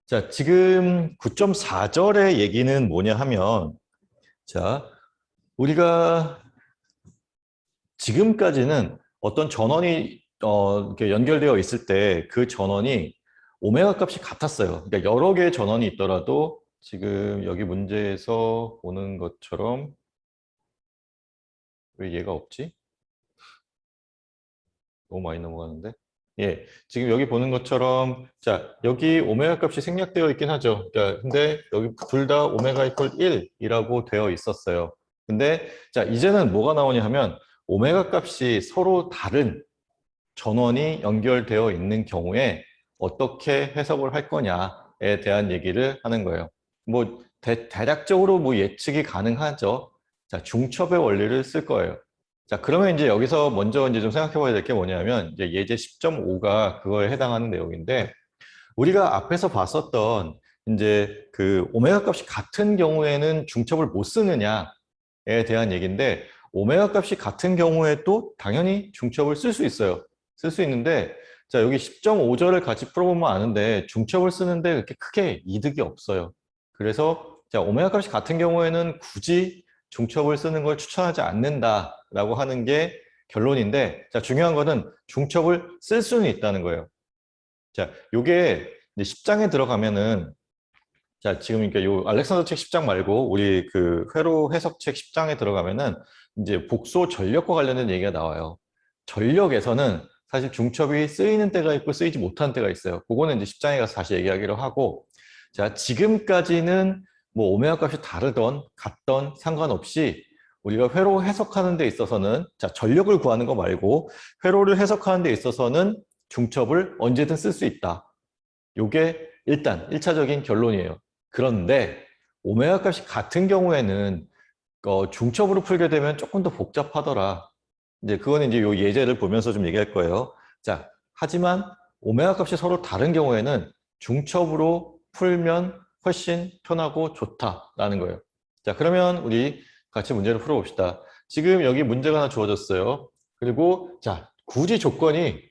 자, 지금 9.4절의 얘기는 뭐냐 하면, 자, 우리가 지금까지는 어떤 전원이 이렇게 연결되어 있을 때 그 전원이 오메가 값이 같았어요. 그러니까 여러 개의 전원이 있더라도 지금 여기 문제에서 보는 것처럼 왜 얘가 없지? 너무 많이 넘어가는데. 예, 지금 여기 보는 것처럼 자, 여기 오메가 값이 생략되어 있긴 하죠. 그러니까 근데 여기 둘 다 오메가 이퀄 1이라고 되어 있었어요. 근데 자, 이제는 뭐가 나오냐 하면 오메가 값이 서로 다른 전원이 연결되어 있는 경우에 어떻게 해석을 할 거냐에 대한 얘기를 하는 거예요. 뭐 대략적으로 뭐 예측이 가능하죠. 자, 중첩의 원리를 쓸 거예요. 자, 그러면 이제 여기서 먼저 이제 좀 생각해 봐야 될 게 뭐냐면 이제 예제 10.5가 그거에 해당하는 내용인데 우리가 앞에서 봤었던 이제 그 오메가 값이 같은 경우에는 중첩을 못 쓰느냐에 대한 얘기인데 오메가 값이 같은 경우에도 당연히 중첩을 쓸 수 있어요. 쓸 수 있는데 자 여기 10.5절을 같이 풀어보면 아는데 중첩을 쓰는데 그렇게 크게 이득이 없어요. 그래서 자 오메가 값이 같은 경우에는 굳이 중첩을 쓰는 걸 추천하지 않는다라고 하는 게 결론인데 자 중요한 거는 중첩을 쓸 수는 있다는 거예요. 자, 요게 이제 10장에 들어가면은 자, 지금 그러니까 요 알렉산더 책 10장 말고 우리 그 회로 해석 책 10장에 들어가면은 이제 복소 전력과 관련된 얘기가 나와요. 전력에서는 사실 중첩이 쓰이는 때가 있고 쓰이지 못하는 때가 있어요. 그거는 이제 10장에 가서 다시 얘기하기로 하고 자, 지금까지는 뭐 오메가 값이 다르던 같던 상관없이 우리가 회로 해석하는 데 있어서는 자, 전력을 구하는 거 말고 회로를 해석하는 데 있어서는 중첩을 언제든 쓸 수 있다. 요게 일단 1차적인 결론이에요. 그런데 오메가 값이 같은 경우에는 중첩으로 풀게 되면 조금 더 복잡하더라. 이제 그거는 이제 요 예제를 보면서 좀 얘기할 거예요. 자, 하지만 오메가 값이 서로 다른 경우에는 중첩으로 풀면 훨씬 편하고 좋다라는 거예요. 자, 그러면 우리 같이 문제를 풀어봅시다. 지금 여기 문제가 하나 주어졌어요. 그리고 자, 굳이 조건이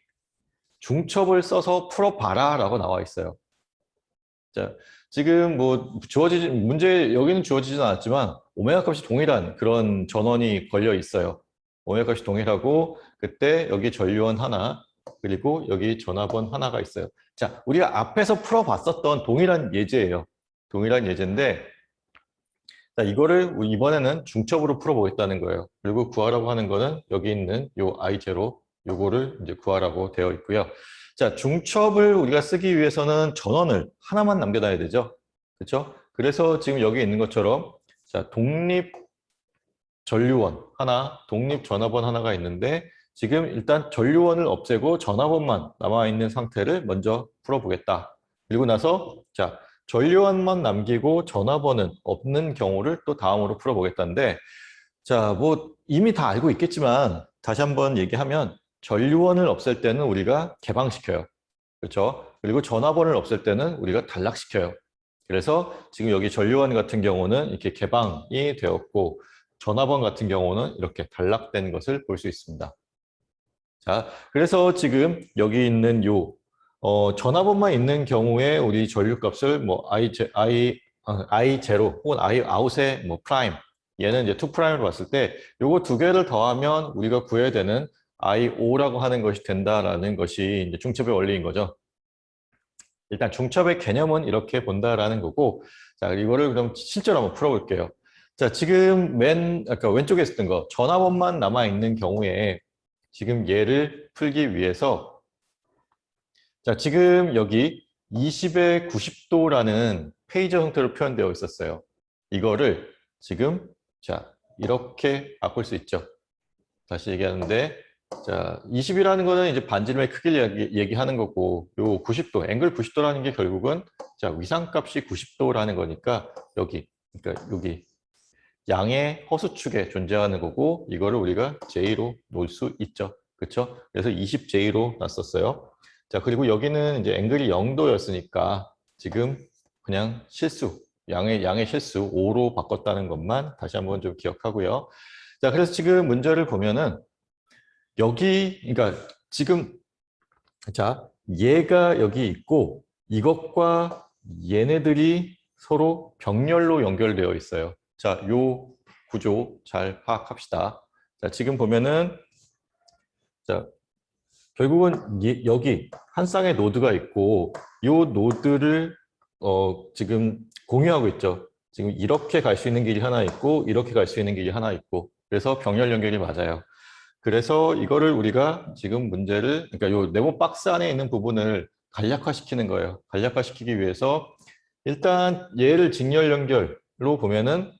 중첩을 써서 풀어봐라 라고 나와 있어요. 자, 지금 뭐 주어지지 문제 여기는 주어지진 않았지만 오메가 값이 동일한 그런 전원이 걸려 있어요. 오메가 값이 동일하고 그때 여기 전류원 하나 그리고 여기 전압원 하나가 있어요. 자, 우리가 앞에서 풀어봤었던 동일한 예제예요. 동일한 예제인데 자, 이거를 이번에는 중첩으로 풀어보겠다는 거예요. 그리고 구하라고 하는 거는 여기 있는 요 I0 요거를 이제 구하라고 되어 있고요. 자, 중첩을 우리가 쓰기 위해서는 전원을 하나만 남겨놔야 되죠. 그렇죠? 그래서 지금 여기 있는 것처럼 자, 독립 전류원 하나, 독립 전압원 하나가 있는데 지금 일단 전류원을 없애고 전압원만 남아있는 상태를 먼저 풀어보겠다. 그리고 나서 자, 전류원만 남기고 전압원은 없는 경우를 또 다음으로 풀어보겠다는데 자, 뭐 이미 다 알고 있겠지만 다시 한번 얘기하면 전류원을 없앨 때는 우리가 개방시켜요. 그렇죠? 그리고 전압원을 없앨 때는 우리가 단락시켜요. 그래서 지금 여기 전류원 같은 경우는 이렇게 개방이 되었고 전압원 같은 경우는 이렇게 단락된 것을 볼 수 있습니다. 자, 그래서 지금 여기 있는 요 전압원만 있는 경우에 우리 전류값을 뭐 I0 혹은 I 아웃의 뭐 프라임 얘는 이제 2 프라임으로 봤을 때 요거 두 개를 더하면 우리가 구해야 되는 I5라고 하는 것이 된다라는 것이 이제 중첩의 원리인 거죠. 일단 중첩의 개념은 이렇게 본다라는 거고 자, 이거를 그럼 실제로 한번 풀어볼게요. 자, 지금 아까 왼쪽에 있었던 거 전압원만 남아있는 경우에 지금 얘를 풀기 위해서 자, 지금 여기 20의 90도라는 페이저 형태로 표현되어 있었어요. 이거를 지금 자, 이렇게 바꿀 수 있죠. 다시 얘기하는데 자, 20이라는 거는 이제 반지름의 크기를 얘기하는 거고 요 90도, 앵글 90도라는 게 결국은 자, 위상값이 90도라는 거니까 여기 그러니까 여기 양의 허수축에 존재하는 거고 이거를 우리가 J로 놓을 수 있죠. 그렇죠? 그래서 20J로 놨었어요. 자, 그리고 여기는 이제 앵글이 0도였으니까 지금 그냥 실수, 양의 실수 5로 바꿨다는 것만 다시 한번 좀 기억하고요. 자, 그래서 지금 문제를 보면은 여기 그러니까 지금 자, 얘가 여기 있고 이것과 얘네들이 서로 병렬로 연결되어 있어요. 자, 요 구조 잘 파악합시다. 자, 지금 보면은 자, 결국은 여기 한 쌍의 노드가 있고 요 노드를 지금 공유하고 있죠. 지금 이렇게 갈 수 있는 길이 하나 있고 이렇게 갈 수 있는 길이 하나 있고 그래서 병렬 연결이 맞아요. 그래서 이거를 우리가 지금 문제를 그러니까 요 네모 박스 안에 있는 부분을 간략화시키는 거예요. 간략화시키기 위해서 일단 얘를 직렬 연결로 보면은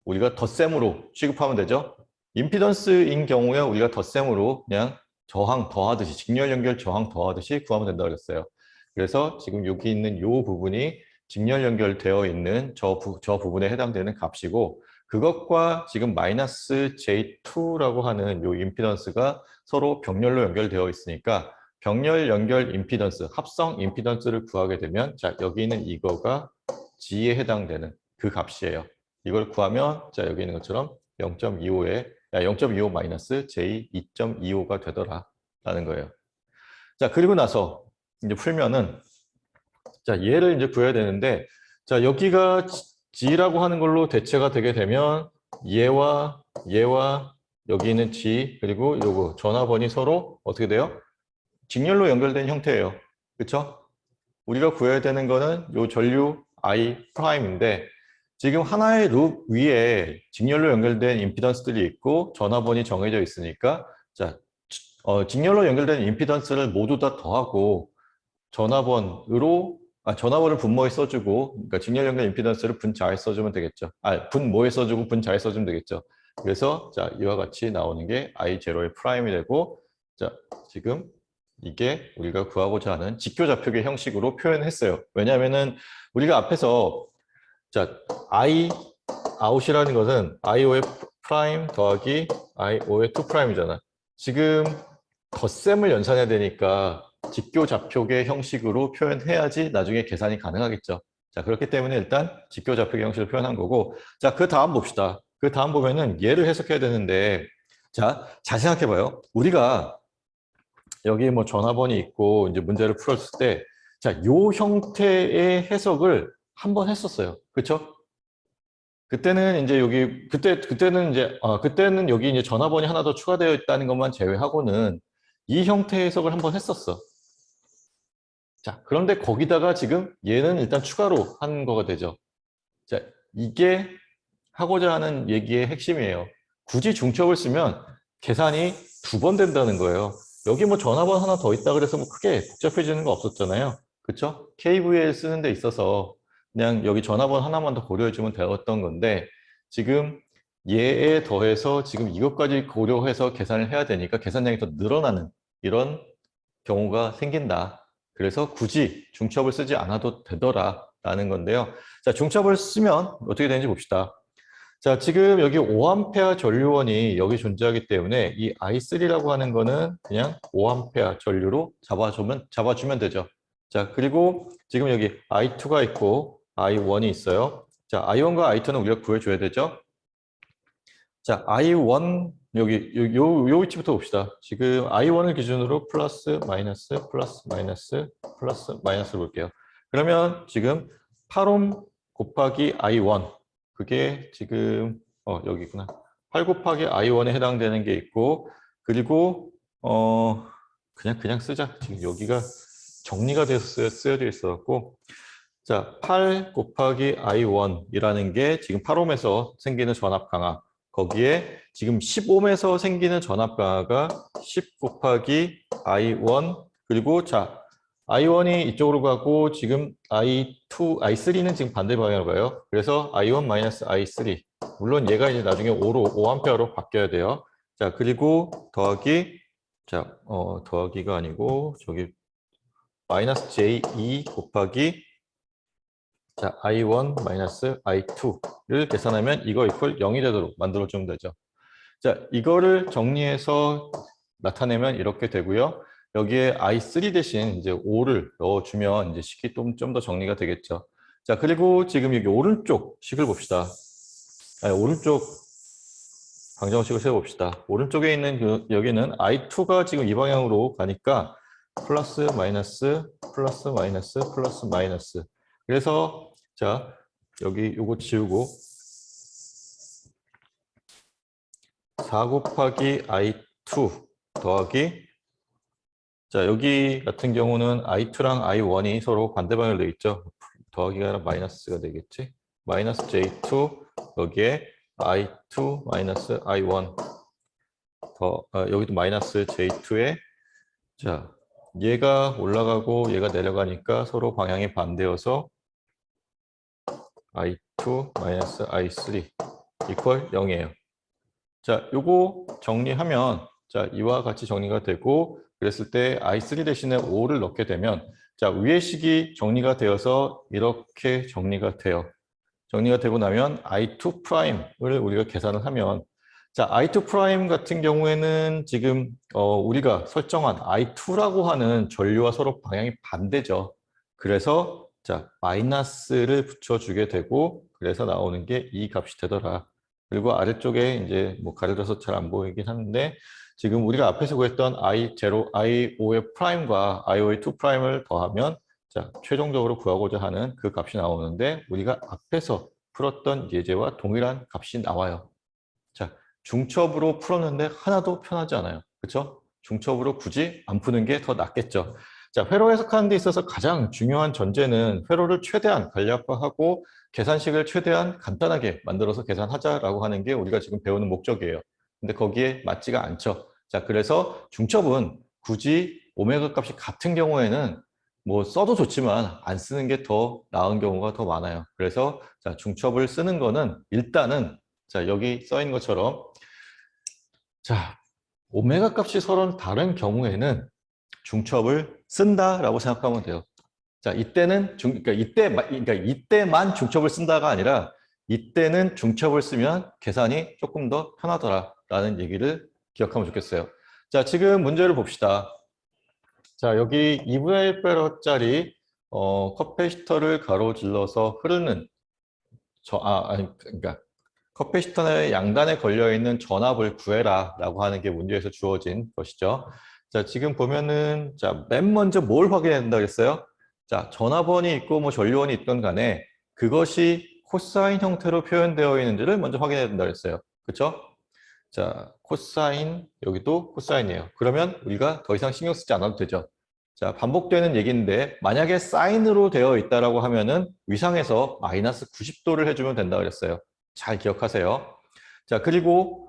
우리가 덧셈으로 취급하면 되죠. 임피던스인 경우에 우리가 덧셈으로 그냥 저항 더하듯이 직렬 연결 저항 더하듯이 구하면 된다고 그랬어요. 그래서 지금 여기 있는 요 부분이 직렬 연결되어 있는 저 부분에 해당되는 값이고 그것과 지금 마이너스 J2라고 하는 요 임피던스가 서로 병렬로 연결되어 있으니까 병렬 연결 임피던스, 합성 임피던스를 구하게 되면 자, 여기 있는 이거가 G에 해당되는 그 값이에요. 이걸 구하면 자, 여기 있는 것처럼 0.25에 0.25 마이너스 J 2.25가 되더라 라는 거예요. 자, 그리고 나서 이제 풀면은 자, 얘를 이제 구해야 되는데 자, 여기가 G라고 하는 걸로 대체가 되게 되면 얘와 여기 있는 G 그리고 요거 전화번이 서로 어떻게 돼요? 직렬로 연결된 형태예요. 그렇죠? 우리가 구해야 되는 거는 요 전류 I 프라임인데 지금 하나의 룹 위에 직렬로 연결된 임피던스들이 있고 전화번이 정해져 있으니까 자, 직렬로 연결된 임피던스를 모두 다 더하고 전화번을 분모에 써주고 그러니까 직렬 연결 임피던스를 분자에 써주면 되겠죠. 분모에 써주고 분자에 써주면 되겠죠. 그래서 자, 이와 같이 나오는 게 I0의 프라임이 되고 자, 지금 이게 우리가 구하고자 하는 직교좌표계 형식으로 표현했어요. 왜냐하면은 우리가 앞에서 자, I 아웃이라는 것은 IO의 프라임 더하기 IO의 2 프라임이잖아. 지금 덧셈을 연산해야 되니까 직교좌표계 형식으로 표현해야지 나중에 계산이 가능하겠죠. 자, 그렇기 때문에 일단 직교좌표계 형식을 표현한 거고 자, 그 다음 봅시다. 그 다음 보면은 얘를 해석해야 되는데 자, 잘 생각해봐요. 우리가 여기 뭐 전화번이 있고 이제 문제를 풀었을 때 자, 요 형태의 해석을 한번 했었어요. 그렇죠? 그때는 이제 여기 그때는 여기 이제 전화번이 하나 더 추가되어 있다는 것만 제외하고는 이 형태의 해석을 한번 했었어. 자, 그런데 거기다가 지금 얘는 일단 추가로 한 거가 되죠. 자, 이게 하고자 하는 얘기의 핵심이에요. 굳이 중첩을 쓰면 계산이 2번 된다는 거예요. 여기 뭐 전화번 하나 더 있다 그래서 뭐 크게 복잡해지는 거 없었잖아요. 그쵸? KVL 쓰는 데 있어서 그냥 여기 전화번 하나만 더 고려해주면 되었던 건데 지금 얘에 더해서 지금 이것까지 고려해서 계산을 해야 되니까 계산량이 더 늘어나는 이런 경우가 생긴다. 그래서 굳이 중첩을 쓰지 않아도 되더라라는 건데요. 자, 중첩을 쓰면 어떻게 되는지 봅시다. 자, 지금 여기 5A 전류원이 여기 존재하기 때문에 이 I3라고 하는 거는 그냥 5A 전류로 잡아주면 되죠. 자, 그리고 지금 여기 I2가 있고 I1이 있어요. 자, I1과 I2는 우리가 구해줘야 되죠. 자, I1 여기 요 위치부터 봅시다. 지금 I1을 기준으로 플러스 마이너스 볼게요. 그러면 지금 8옴 곱하기 I1 그게 지금 여기 있구나. 8 곱하기 I1에 해당되는 게 있고 그리고 그냥 쓰자. 지금 여기가 정리가 돼서 쓰여져 있어갖고 자, 8 곱하기 I1이라는 게 지금 8옴에서 생기는 전압 강화 거기에 지금 10옴에서 생기는 전압 강화가 10 곱하기 I1 그리고 자 I1이 이쪽으로 가고 지금 I3는 지금 반대 방향으로 가요. 그래서 I1 마이너스 I3 물론 얘가 이제 나중에 5A로 바뀌어야 돼요. 자 그리고 더하기 더하기가 아니고 저기 마이너스 J2 곱하기 자, I1 마이너스 I2를 계산하면 이거 이퀄 0이 되도록 만들어주면 되죠. 자, 이거를 정리해서 나타내면 이렇게 되고요. 여기에 I3 대신 이제 5를 넣어주면 이제 식이 좀 더 정리가 되겠죠. 자, 그리고 지금 여기 오른쪽 식을 봅시다. 오른쪽 방정식을 세워봅시다. 오른쪽에 있는 여기는 I2가 지금 이 방향으로 가니까 플러스 마이너스 플러스 마이너스 플러스 마이너스 그래서 자, 여기 요거 지우고 4 곱하기 I2 더하기 자, 여기 같은 경우는 I2랑 I1이 서로 반대 방향으로 되어 있죠. 더하기가 아니라 마이너스가 되겠지. 마이너스 J2 여기에 I2 마이너스 I1 여기도 마이너스 J2에 자, 얘가 올라가고 얘가 내려가니까 서로 방향이 반대여서 I2 마이너스 I3 이퀄 0이에요. 자, 요거 정리하면 자, 이와 같이 정리가 되고 그랬을 때 I3 대신에 5를 넣게 되면 자, 위의 식이 정리가 되어서 이렇게 정리가 돼요. 정리가 되고 나면 I2 프라임을 우리가 계산을 하면 자, I2 프라임 같은 경우에는 지금 우리가 설정한 I2라고 하는 전류와 서로 방향이 반대죠. 그래서 자, 마이너스를 붙여주게 되고 그래서 나오는 게 이 값이 되더라. 그리고 아래쪽에 이제 뭐 가려져서 잘 안 보이긴 하는데 지금 우리가 앞에서 구했던 I0, I5의 프라임과 I5의 2 프라임을 더하면 자, 최종적으로 구하고자 하는 그 값이 나오는데 우리가 앞에서 풀었던 예제와 동일한 값이 나와요. 자, 중첩으로 풀었는데 하나도 편하지 않아요. 그렇죠? 중첩으로 굳이 안 푸는 게 더 낫겠죠. 자, 회로 해석하는 데 있어서 가장 중요한 전제는 회로를 최대한 간략화하고 계산식을 최대한 간단하게 만들어서 계산하자라고 하는 게 우리가 지금 배우는 목적이에요. 근데 거기에 맞지가 않죠. 자, 그래서 중첩은 굳이 오메가 값이 같은 경우에는 뭐 써도 좋지만 안 쓰는 게 더 나은 경우가 더 많아요. 그래서 자, 중첩을 쓰는 거는 일단은 자, 여기 써 있는 것처럼 자, 오메가 값이 서로 다른 경우에는 중첩을 쓴다라고 생각하면 돼요. 자, 이때는 그러니까 이때만 중첩을 쓴다가 아니라 이때는 중첩을 쓰면 계산이 조금 더 편하더라라는 얘기를 기억하면 좋겠어요. 자, 지금 문제를 봅시다. 자, 여기 2분의 1배럴짜리 커패시터를 가로질러서 흐르는 그러니까 커패시터의 양단에 걸려있는 전압을 구해라 라고 하는 게 문제에서 주어진 것이죠. 자, 지금 보면은 자, 맨 먼저 뭘 확인해야 된다 그랬어요? 자, 전압원이 있고 뭐 전류원이 있던 간에 그것이 코사인 형태로 표현되어 있는지를 먼저 확인해야 된다 그랬어요. 그렇죠? 자, 코사인 여기도 코사인이에요. 그러면 우리가 더 이상 신경 쓰지 않아도 되죠. 자, 반복되는 얘기인데 만약에 사인으로 되어 있다라고 하면은 위상에서 마이너스 90도를 해주면 된다 그랬어요. 잘 기억하세요. 자, 그리고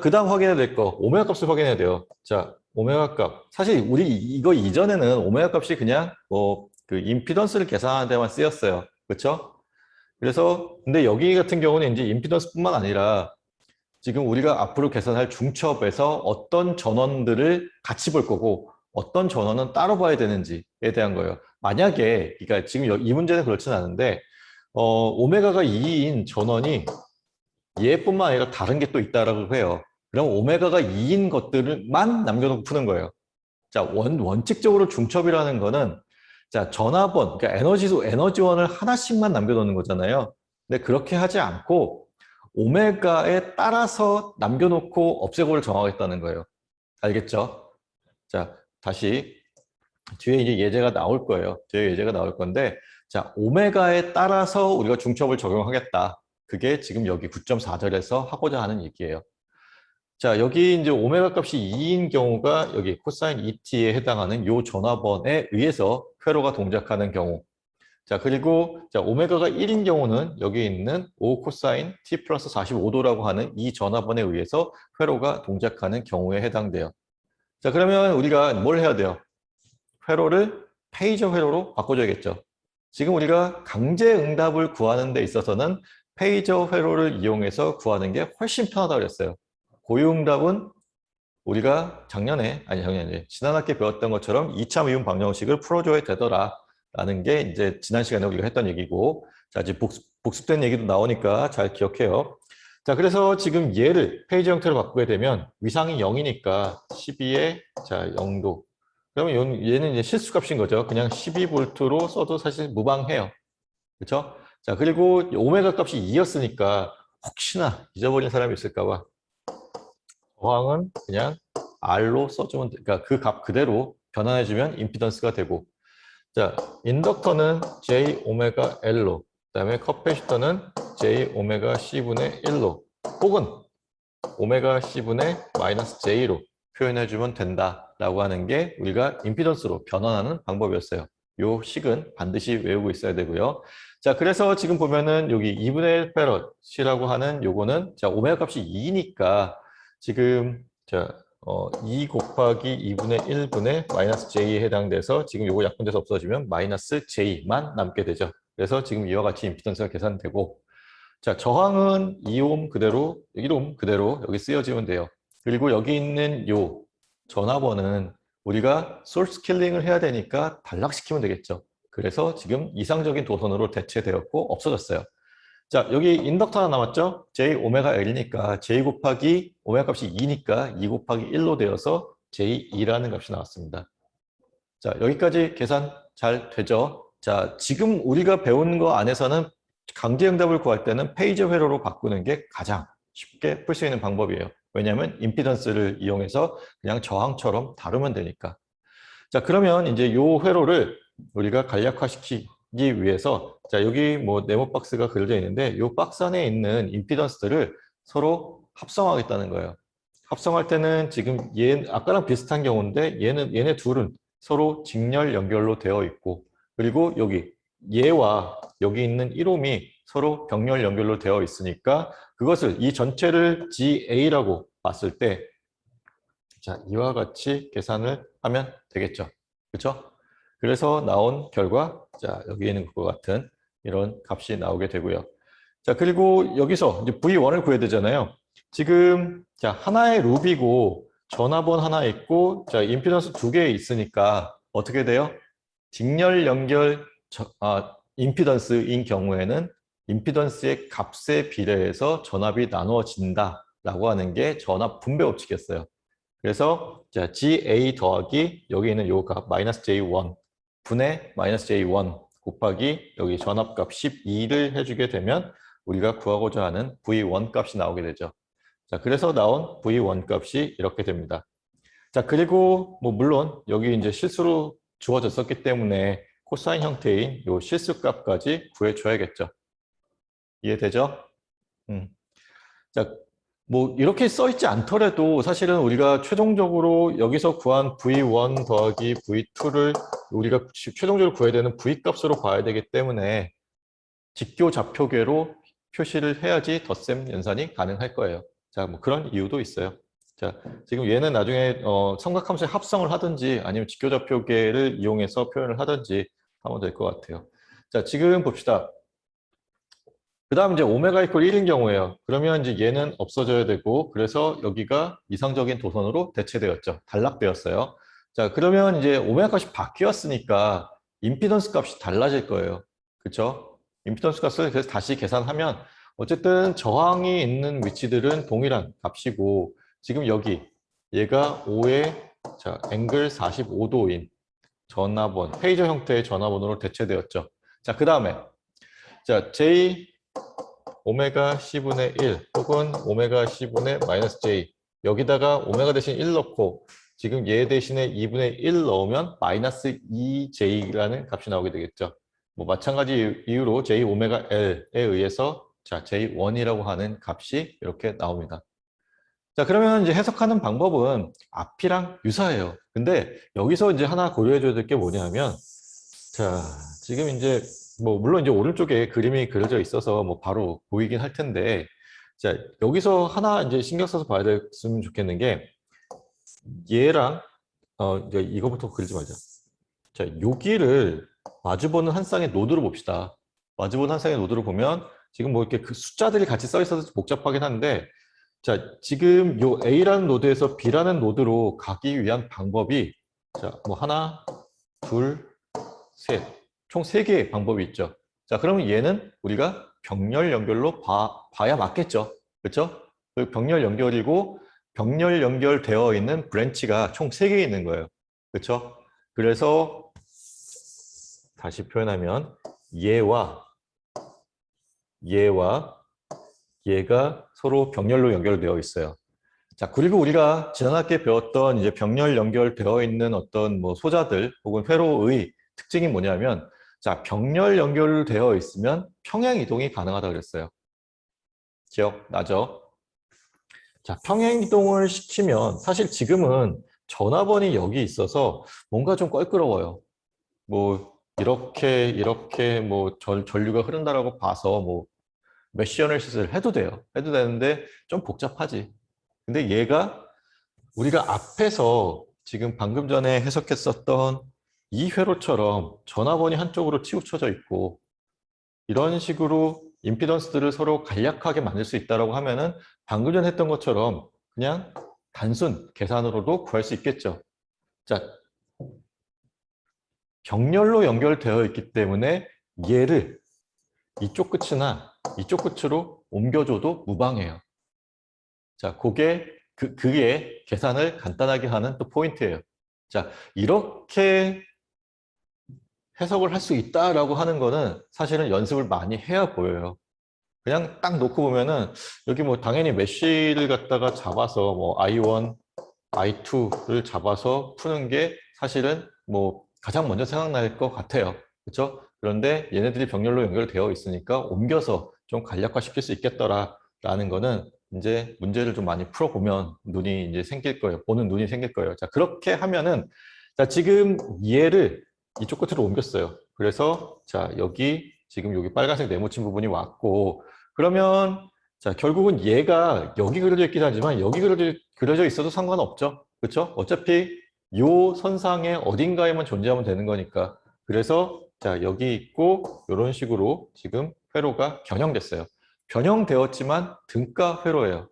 그 다음 확인해야 될 거, 오메가 값을 확인해야 돼요. 자, 오메가 값. 사실 우리 이거 이전에는 오메가 값이 그냥 뭐 그 임피던스를 계산하는 데만 쓰였어요. 그렇죠? 그래서 근데 여기 같은 경우는 이제 임피던스뿐만 아니라 지금 우리가 앞으로 계산할 중첩에서 어떤 전원들을 같이 볼 거고 어떤 전원은 따로 봐야 되는지에 대한 거예요. 만약에 그러니까 지금 이 문제는 그렇진 않은데 오메가가 2인 전원이 얘뿐만 아니라 다른 게 또 있다라고 해요. 그럼 오메가가 2인 것들만 남겨놓고 푸는 거예요. 자, 원칙적으로 중첩이라는 거는 자, 전압원, 그러니까 에너지원을 하나씩만 남겨놓는 거잖아요. 근데 그렇게 하지 않고 오메가에 따라서 남겨놓고 없애고를 정하겠다는 거예요. 알겠죠? 자, 다시 뒤에 이제 예제가 나올 거예요. 뒤에 예제가 나올 건데 자, 오메가에 따라서 우리가 중첩을 적용하겠다. 그게 지금 여기 9.4절에서 하고자 하는 얘기예요. 자, 여기 이제 오메가 값이 2인 경우가 여기 코사인 ET에 해당하는 요 전화번에 의해서 회로가 동작하는 경우. 자, 그리고 자, 오메가가 1인 경우는 여기 있는 5 코사인 T 플러스 45도라고 하는 이 전화번에 의해서 회로가 동작하는 경우에 해당돼요. 자, 그러면 우리가 뭘 해야 돼요? 회로를 페이저 회로로 바꿔줘야겠죠. 지금 우리가 강제 응답을 구하는 데 있어서는 페이저 회로를 이용해서 구하는 게 훨씬 편하다고 그랬어요. 고유응답은 우리가 작년에 지난 학기에 배웠던 것처럼 2차 미분 방정식을 풀어줘야 되더라 라는 게 이제 지난 시간에 우리가 했던 얘기고 자, 이제 복습된 얘기도 나오니까 잘 기억해요. 자, 그래서 지금 얘를 페이지 형태로 바꾸게 되면 위상이 0이니까 12에 자 0도 그러면 얘는 이제 실수값인 거죠. 그냥 12V로 써도 사실 무방해요. 그렇죠? 자, 그리고 오메가 값이 2였으니까 혹시나 잊어버린 사람이 있을까 봐 저항은 그냥 R로 써주면 그러니까 그 값 그대로 변환해주면 임피던스가 되고 자, 인덕터는 J 오메가 L로, 그다음에 커패시터는 J 오메가 C분의 1로, 혹은 오메가 C분의 마이너스 J로 표현해주면 된다라고 하는 게 우리가 임피던스로 변환하는 방법이었어요. 요 식은 반드시 외우고 있어야 되고요. 자, 그래서 지금 보면은 여기 2분의 1 페럿이라고 하는 요거는 자, 오메가 값이 2니까 지금 자, 2 곱하기 2분의 1분의 마이너스 J에 해당돼서 지금 요거 약분돼서 없어지면 마이너스 J만 남게 되죠. 그래서 지금 이와 같이 임피던스가 계산되고, 자, 저항은 2옴 그대로, 1옴 그대로 여기 쓰여지면 돼요. 그리고 여기 있는 요 전압원은 우리가 소스 킬링을 해야 되니까 단락시키면 되겠죠. 그래서 지금 이상적인 도선으로 대체되었고 없어졌어요. 자, 여기 인덕터 하나 남았죠? J 오메가 L이니까 J 곱하기 오메가 값이 2니까 2 곱하기 1로 되어서 J2라는 값이 나왔습니다. 자, 여기까지 계산 잘 되죠? 자, 지금 우리가 배운 거 안에서는 강제응답을 구할 때는 페이저 회로로 바꾸는 게 가장 쉽게 풀 수 있는 방법이에요. 왜냐하면 임피던스를 이용해서 그냥 저항처럼 다루면 되니까. 자, 그러면 이제 요 회로를 우리가 간략화시키기 위해서 자, 여기 뭐 네모 박스가 그려져 있는데 요 박스 안에 있는 임피던스들을 서로 합성하겠다는 거예요. 합성할 때는 지금 아까랑 비슷한 경우인데 얘네 둘은 서로 직렬 연결로 되어 있고, 그리고 여기 얘와 여기 있는 1옴이 서로 병렬 연결로 되어 있으니까 그것을 이 전체를 GA라고 봤을 때 자, 이와 같이 계산을 하면 되겠죠. 그렇죠? 그래서 나온 결과 자, 여기에는 그와 같은 이런 값이 나오게 되고요. 자, 그리고 여기서 이제 V1을 구해야 되잖아요. 지금 자, 하나의 룹이고 전압원 하나 있고 자, 임피던스 두 개 있으니까 어떻게 돼요? 직렬 연결 임피던스인 경우에는 임피던스의 값에 비례해서 전압이 나누어진다라고 하는 게 전압 분배 법칙이었어요. 그래서 자, GA 더하기 여기 있는 요 값 마이너스 J1 분의 마이너스 J1 곱하기 여기 전압값 12를 해주게 되면 우리가 구하고자 하는 V1 값이 나오게 되죠. 자, 그래서 나온 V1 값이 이렇게 됩니다. 자, 그리고 뭐 물론 여기 이제 실수로 주어졌었기 때문에 코사인 형태인 요 실수값까지 구해줘야겠죠. 이해되죠? 자, 뭐 이렇게 써 있지 않더라도 사실은 우리가 최종적으로 여기서 구한 V1 더하기 V2를 우리가 최종적으로 구해야 되는 V 값으로 봐야 되기 때문에 직교 좌표계로 표시를 해야지 덧셈 연산이 가능할 거예요. 자, 뭐 그런 이유도 있어요. 자, 지금 얘는 나중에 삼각함수의 합성을 하든지 아니면 직교 좌표계를 이용해서 표현을 하든지 하면 될 것 같아요. 자, 지금 봅시다. 그 다음 이제 오메가 이퀄 1인 경우에요. 그러면 이제 얘는 없어져야 되고, 그래서 여기가 이상적인 도선으로 대체되었죠. 단락되었어요. 자, 그러면 이제 오메가 값이 바뀌었으니까 임피던스 값이 달라질 거예요. 그렇죠? 임피던스 값을 그래서 다시 계산하면 어쨌든 저항이 있는 위치들은 동일한 값이고, 지금 여기 얘가 5의 자, 앵글 45도인 전압원, 페이저 형태의 전압원으로 대체되었죠. 자, 그 다음에 자, J 오메가 C분의 1 혹은 오메가 C분의 마이너스 J 여기다가 오메가 대신 1 넣고 지금 얘 대신에 2분의 1 넣으면 마이너스 2J라는 값이 나오게 되겠죠. 뭐 마찬가지 이유로 J 오메가 L에 의해서 자 J1이라고 하는 값이 이렇게 나옵니다. 자, 그러면 이제 해석하는 방법은 앞이랑 유사해요. 근데 여기서 이제 하나 고려해 줘야 될 게 뭐냐면 자, 지금 이제 뭐 물론 이제 오른쪽에 그림이 그려져 있어서 뭐 바로 보이긴 할 텐데 자, 여기서 하나 이제 신경 써서 봐야 됐으면 좋겠는 게 얘랑 이제 이거부터 그리지 말자. 자, 여기를 마주보는 한 쌍의 노드로 봅시다. 마주보는 한 쌍의 노드로 보면 지금 뭐 이렇게 그 숫자들이 같이 써 있어서 복잡하긴 한데 자, 지금 요 A라는 노드에서 B라는 노드로 가기 위한 방법이 자, 뭐 하나, 둘, 셋, 총 3개의 방법이 있죠. 자, 그러면 얘는 우리가 병렬 연결로 봐야 맞겠죠. 그렇죠? 병렬 연결이고 병렬 연결되어 있는 브랜치가 총 3개 있는 거예요. 그렇죠? 그래서 다시 표현하면 얘와 얘가 서로 병렬로 연결되어 있어요. 자, 그리고 우리가 지난 학기에 배웠던 이제 병렬 연결되어 있는 어떤 뭐 소자들 혹은 회로의 특징이 뭐냐면, 자, 병렬 연결되어 있으면 평행 이동이 가능하다 그랬어요. 기억나죠? 자, 평행 이동을 시키면 사실 지금은 전화번이 여기 있어서 뭔가 좀 껄끄러워요. 뭐 이렇게 뭐 전류가 흐른다라고 봐서 뭐 메쉬 어널리시스를 해도 돼요. 해도 되는데 좀 복잡하지. 근데 얘가 우리가 앞에서 지금 방금 전에 해석했었던 이 회로처럼 전화번이 한쪽으로 치우쳐져 있고 이런 식으로 임피던스들을 서로 간략하게 만들 수 있다고 하면은 방금 전에 했던 것처럼 그냥 단순 계산으로도 구할 수 있겠죠. 자, 병렬로 연결되어 있기 때문에 얘를 이쪽 끝이나 이쪽 끝으로 옮겨줘도 무방해요. 자, 그게 계산을 간단하게 하는 또 포인트예요. 자, 이렇게 해석을 할 수 있다라고 하는 거는 사실은 연습을 많이 해야 보여요. 그냥 딱 놓고 보면은 여기 뭐 당연히 메쉬를 갖다가 잡아서 뭐 I1, I2를 잡아서 푸는 게 사실은 뭐 가장 먼저 생각날 것 같아요. 그렇죠? 그런데 얘네들이 병렬로 연결되어 있으니까 옮겨서 좀 간략화시킬 수 있겠더라라는 거는 이제 문제를 좀 많이 풀어보면 눈이 이제 생길 거예요. 보는 눈이 생길 거예요. 자, 그렇게 하면은 자, 지금 얘를 이쪽 끝으로 옮겼어요. 그래서 자, 지금 여기 빨간색 네모친 부분이 왔고 그러면 자, 결국은 얘가 여기 그려져 있긴 하지만 여기 그려져 있어도 상관없죠. 그렇죠? 어차피 요 선상에 어딘가에만 존재하면 되는 거니까. 그래서 자, 여기 있고 이런 식으로 지금 회로가 변형됐어요. 변형되었지만 등가 회로예요.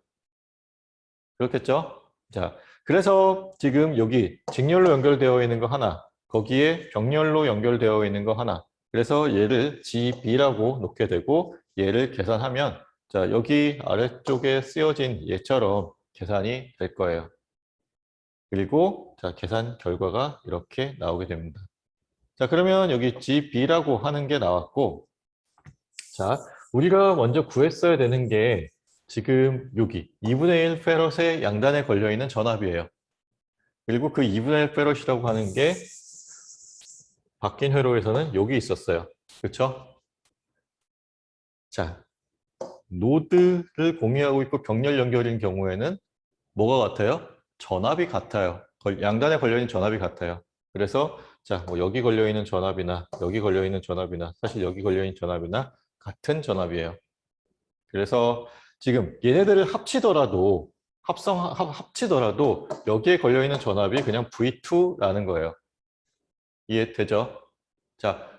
그렇겠죠? 자, 그래서 지금 여기 직렬로 연결되어 있는 거 하나, 거기에 병렬로 연결되어 있는 거 하나. 그래서 얘를 GB라고 놓게 되고 얘를 계산하면 자, 여기 아래쪽에 쓰여진 얘처럼 계산이 될 거예요. 그리고 자, 계산 결과가 이렇게 나오게 됩니다. 자, 그러면 여기 GB라고 하는 게 나왔고 자, 우리가 먼저 구했어야 되는 게 지금 여기 2분의 1 페럿의 양단에 걸려있는 전압이에요. 그리고 그 2분의 1 페럿이라고 하는 게 바뀐 회로에서는 여기 있었어요. 그렇죠? 자, 노드를 공유하고 있고 병렬 연결인 경우에는 뭐가 같아요? 전압이 같아요. 양단에 걸려있는 전압이 같아요. 그래서 자, 뭐 여기 걸려있는 전압이나 여기 걸려있는 전압이나 사실 여기 걸려있는 전압이나 같은 전압이에요. 그래서 지금 얘네들을 합치더라도 여기에 걸려있는 전압이 그냥 V2라는 거예요. 이해되죠? 자,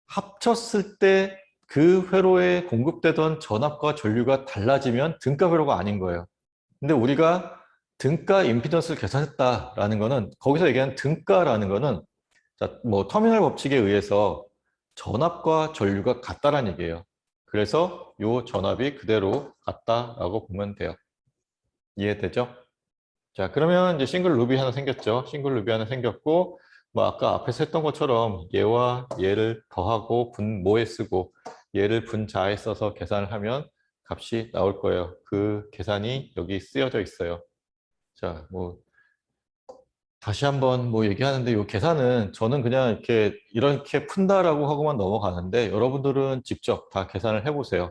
합쳤을 때 그 회로에 공급되던 전압과 전류가 달라지면 등가 회로가 아닌 거예요. 근데 우리가 등가 임피던스를 계산했다라는 거는 거기서 얘기하는 등가라는 거는 자, 뭐 터미널 법칙에 의해서 전압과 전류가 같다라는 얘기예요. 그래서 이 전압이 그대로 같다라고 보면 돼요. 이해되죠? 자, 그러면 이제 싱글 루비 하나 생겼죠. 싱글 루비 하나 생겼고, 뭐 아까 앞에서 했던 것처럼 얘와 얘를 더하고 분모에 쓰고 얘를 분자에 써서 계산을 하면 값이 나올 거예요. 그 계산이 여기 쓰여져 있어요. 자, 뭐 다시 한번 뭐 얘기하는데 이 계산은 저는 그냥 이렇게 푼다라고 하고만 넘어가는데 여러분들은 직접 다 계산을 해보세요.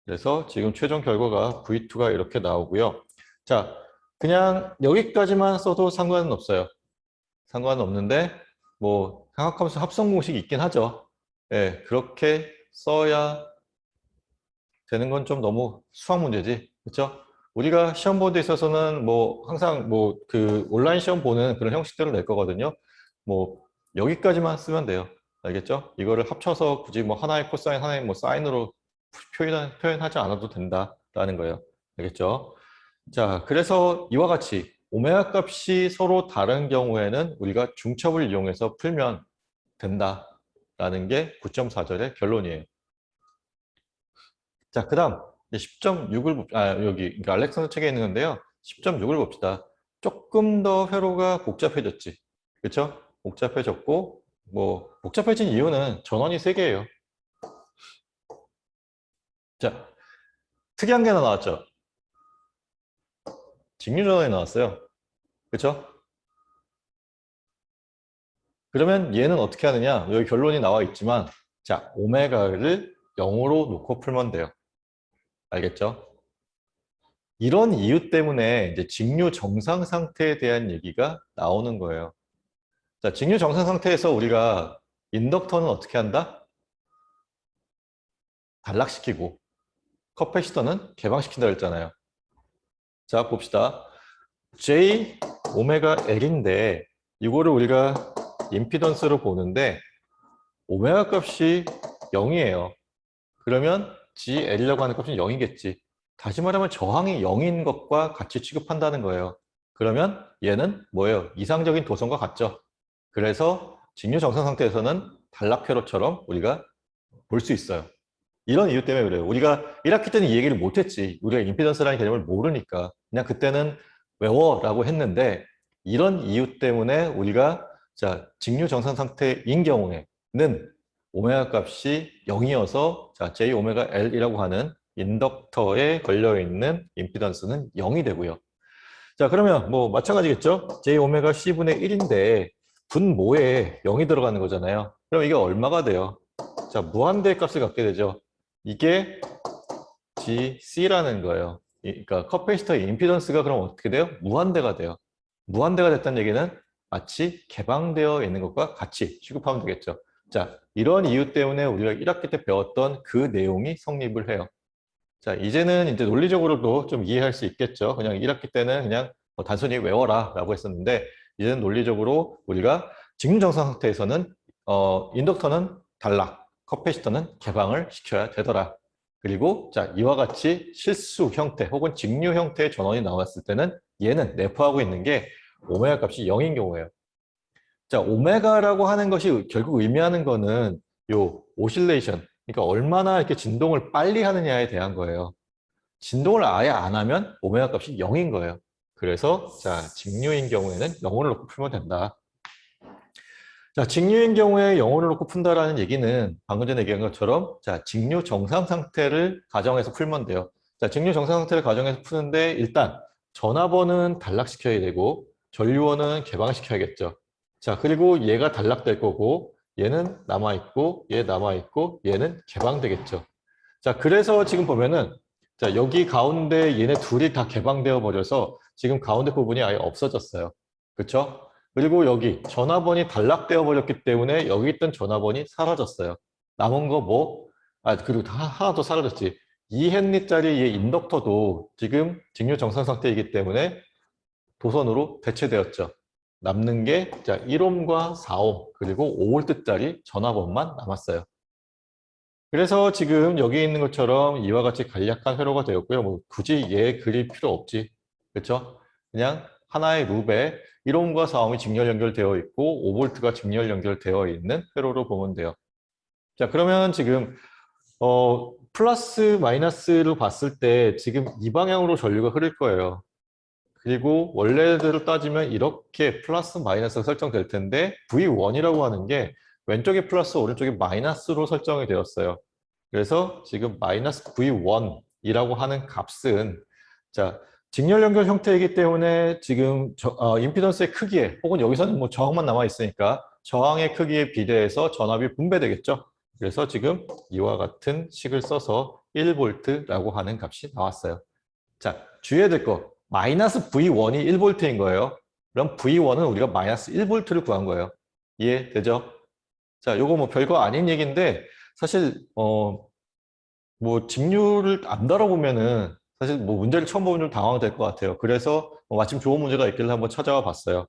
그래서 지금 최종 결과가 V2가 이렇게 나오고요. 자, 그냥 여기까지만 써도 상관은 없어요. 상관은 없는데 뭐 삼각함수 합성 공식이 있긴 하죠. 예, 그렇게 써야 되는 건 좀 너무 수학 문제지. 그렇죠? 우리가 시험 보는 데 있어서는 뭐 항상 뭐 그 온라인 시험 보는 그런 형식대로 낼 거거든요. 뭐 여기까지만 쓰면 돼요. 알겠죠? 이거를 합쳐서 굳이 뭐 하나의 코사인, 하나의 뭐 사인으로 표현하지 않아도 된다라는 거예요. 알겠죠? 자, 그래서 이와 같이 오메가 값이 서로 다른 경우에는 우리가 중첩을 이용해서 풀면 된다라는 게 9.4절의 결론이에요. 자, 그 다음 10.6을 여기 그러니까 알렉산더 책에 있는 건데요. 10.6을 봅시다. 조금 더 회로가 복잡해졌지. 그렇죠? 복잡해졌고 뭐 복잡해진 이유는 전원이 3개예요. 자, 특이한 게 하나 나왔죠. 직류 전원이 나왔어요. 그렇죠? 그러면 얘는 어떻게 하느냐? 여기 결론이 나와 있지만, 자, 오메가를 0으로 놓고 풀면 돼요. 알겠죠? 이런 이유 때문에 이제 직류 정상 상태에 대한 얘기가 나오는 거예요. 자, 직류 정상 상태에서 우리가 인덕터는 어떻게 한다? 단락시키고, 커패시터는 개방시킨다 그랬잖아요. 자, 봅시다. J 오메가 L인데, 이거를 우리가 임피던스로 보는데, 오메가 값이 0이에요. 그러면 GL이라고 하는 값은 0이겠지. 다시 말하면 저항이 0인 것과 같이 취급한다는 거예요. 그러면 얘는 뭐예요? 이상적인 도성과 같죠. 그래서 직류 정상 상태에서는 단락회로처럼 우리가 볼 수 있어요. 이런 이유 때문에 그래요. 우리가 1학기 때는 이 얘기를 못했지. 우리가 임피던스라는 개념을 모르니까. 그냥 그때는 외워라고 했는데 이런 이유 때문에 우리가 자 직류 정상 상태인 경우에는 오메가 값이 0이어서 자 J 오메가 L이라고 하는 인덕터에 걸려있는 임피던스는 0이 되고요. 자 그러면 뭐 마찬가지겠죠? J 오메가 C분의 1인데 분모에 0이 들어가는 거잖아요. 그럼 이게 얼마가 돼요? 자 무한대의 값을 갖게 되죠. 이게 GC라는 거예요. 그러니까 커패시터의 임피던스가 그럼 어떻게 돼요? 무한대가 돼요. 무한대가 됐다는 얘기는 마치 개방되어 있는 것과 같이 취급하면 되겠죠. 자, 이런 이유 때문에 우리가 1학기 때 배웠던 그 내용이 성립을 해요. 자, 이제는 이제 논리적으로도 좀 이해할 수 있겠죠. 그냥 1학기 때는 그냥 단순히 외워라 라고 했었는데, 이제는 논리적으로 우리가 직류 정상 상태에서는 인덕터는 단락, 커패시터는 개방을 시켜야 되더라. 그리고 자 이와 같이 실수 형태 혹은 직류 형태의 전원이 나왔을 때는 얘는 내포하고 있는 게 오메가 값이 0인 경우예요. 자 오메가라고 하는 것이 결국 의미하는 거는 요 오실레이션, 그러니까 얼마나 이렇게 진동을 빨리 하느냐에 대한 거예요. 진동을 아예 안 하면 오메가 값이 0인 거예요. 그래서 자 직류인 경우에는 0으로 놓고 풀면 된다. 자, 직류인 경우에 0으로 놓고 푼다라는 얘기는 방금 전에 얘기한 것처럼 자, 직류 정상 상태를 가정해서 풀면 돼요. 자, 직류 정상 상태를 가정해서 푸는데 일단 전압원은 단락시켜야 되고 전류원은 개방시켜야겠죠. 자, 그리고 얘가 단락될 거고 얘는 남아있고 얘 남아있고 얘는 개방되겠죠. 자, 그래서 지금 보면은 자, 여기 가운데 얘네 둘이 다 개방되어 버려서 지금 가운데 부분이 아예 없어졌어요. 그렇죠? 그리고 여기 전화번이 단락되어 버렸기 때문에 여기 있던 전화번이 사라졌어요. 남은 거 뭐? 아, 그리고 하나 더 사라졌지. 2헨리짜리 이 인덕터도 지금 직류 정상 상태이기 때문에 도선으로 대체되었죠. 남는 게 자, 1옴과 4옴 그리고 5V짜리 전화번만 남았어요. 그래서 지금 여기 있는 것처럼 이와 같이 간략한 회로가 되었고요. 뭐 굳이 얘 그릴 필요 없지. 그렇죠? 그냥 하나의 룹에 1옴과 4옴이 직렬 연결되어 있고 5V가 직렬 연결되어 있는 회로로 보면 돼요. 자, 그러면 지금 플러스 마이너스로 봤을 때 지금 이 방향으로 전류가 흐를 거예요. 그리고 원래대로 따지면 이렇게 플러스 마이너스가 설정될 텐데 V1이라고 하는 게 왼쪽에 플러스 오른쪽에 마이너스로 설정이 되었어요. 그래서 지금 마이너스 V1이라고 하는 값은 자 직렬 연결 형태이기 때문에 지금 임피던스의 크기에 혹은 여기서는 뭐 저항만 남아 있으니까 저항의 크기에 비례해서 전압이 분배되겠죠. 그래서 지금 이와 같은 식을 써서 1V라고 하는 값이 나왔어요. 자, 주의해야 될 거. 마이너스 V1이 1V인 거예요. 그럼 V1은 우리가 마이너스 1V를 구한 거예요. 이해되죠? 자, 요거 뭐 별거 아닌 얘기인데 사실 뭐 직류를 안 다뤄보면은 사실 뭐 문제를 처음 보면 좀 당황될 것 같아요. 그래서 마침 좋은 문제가 있길래 한번 찾아와 봤어요.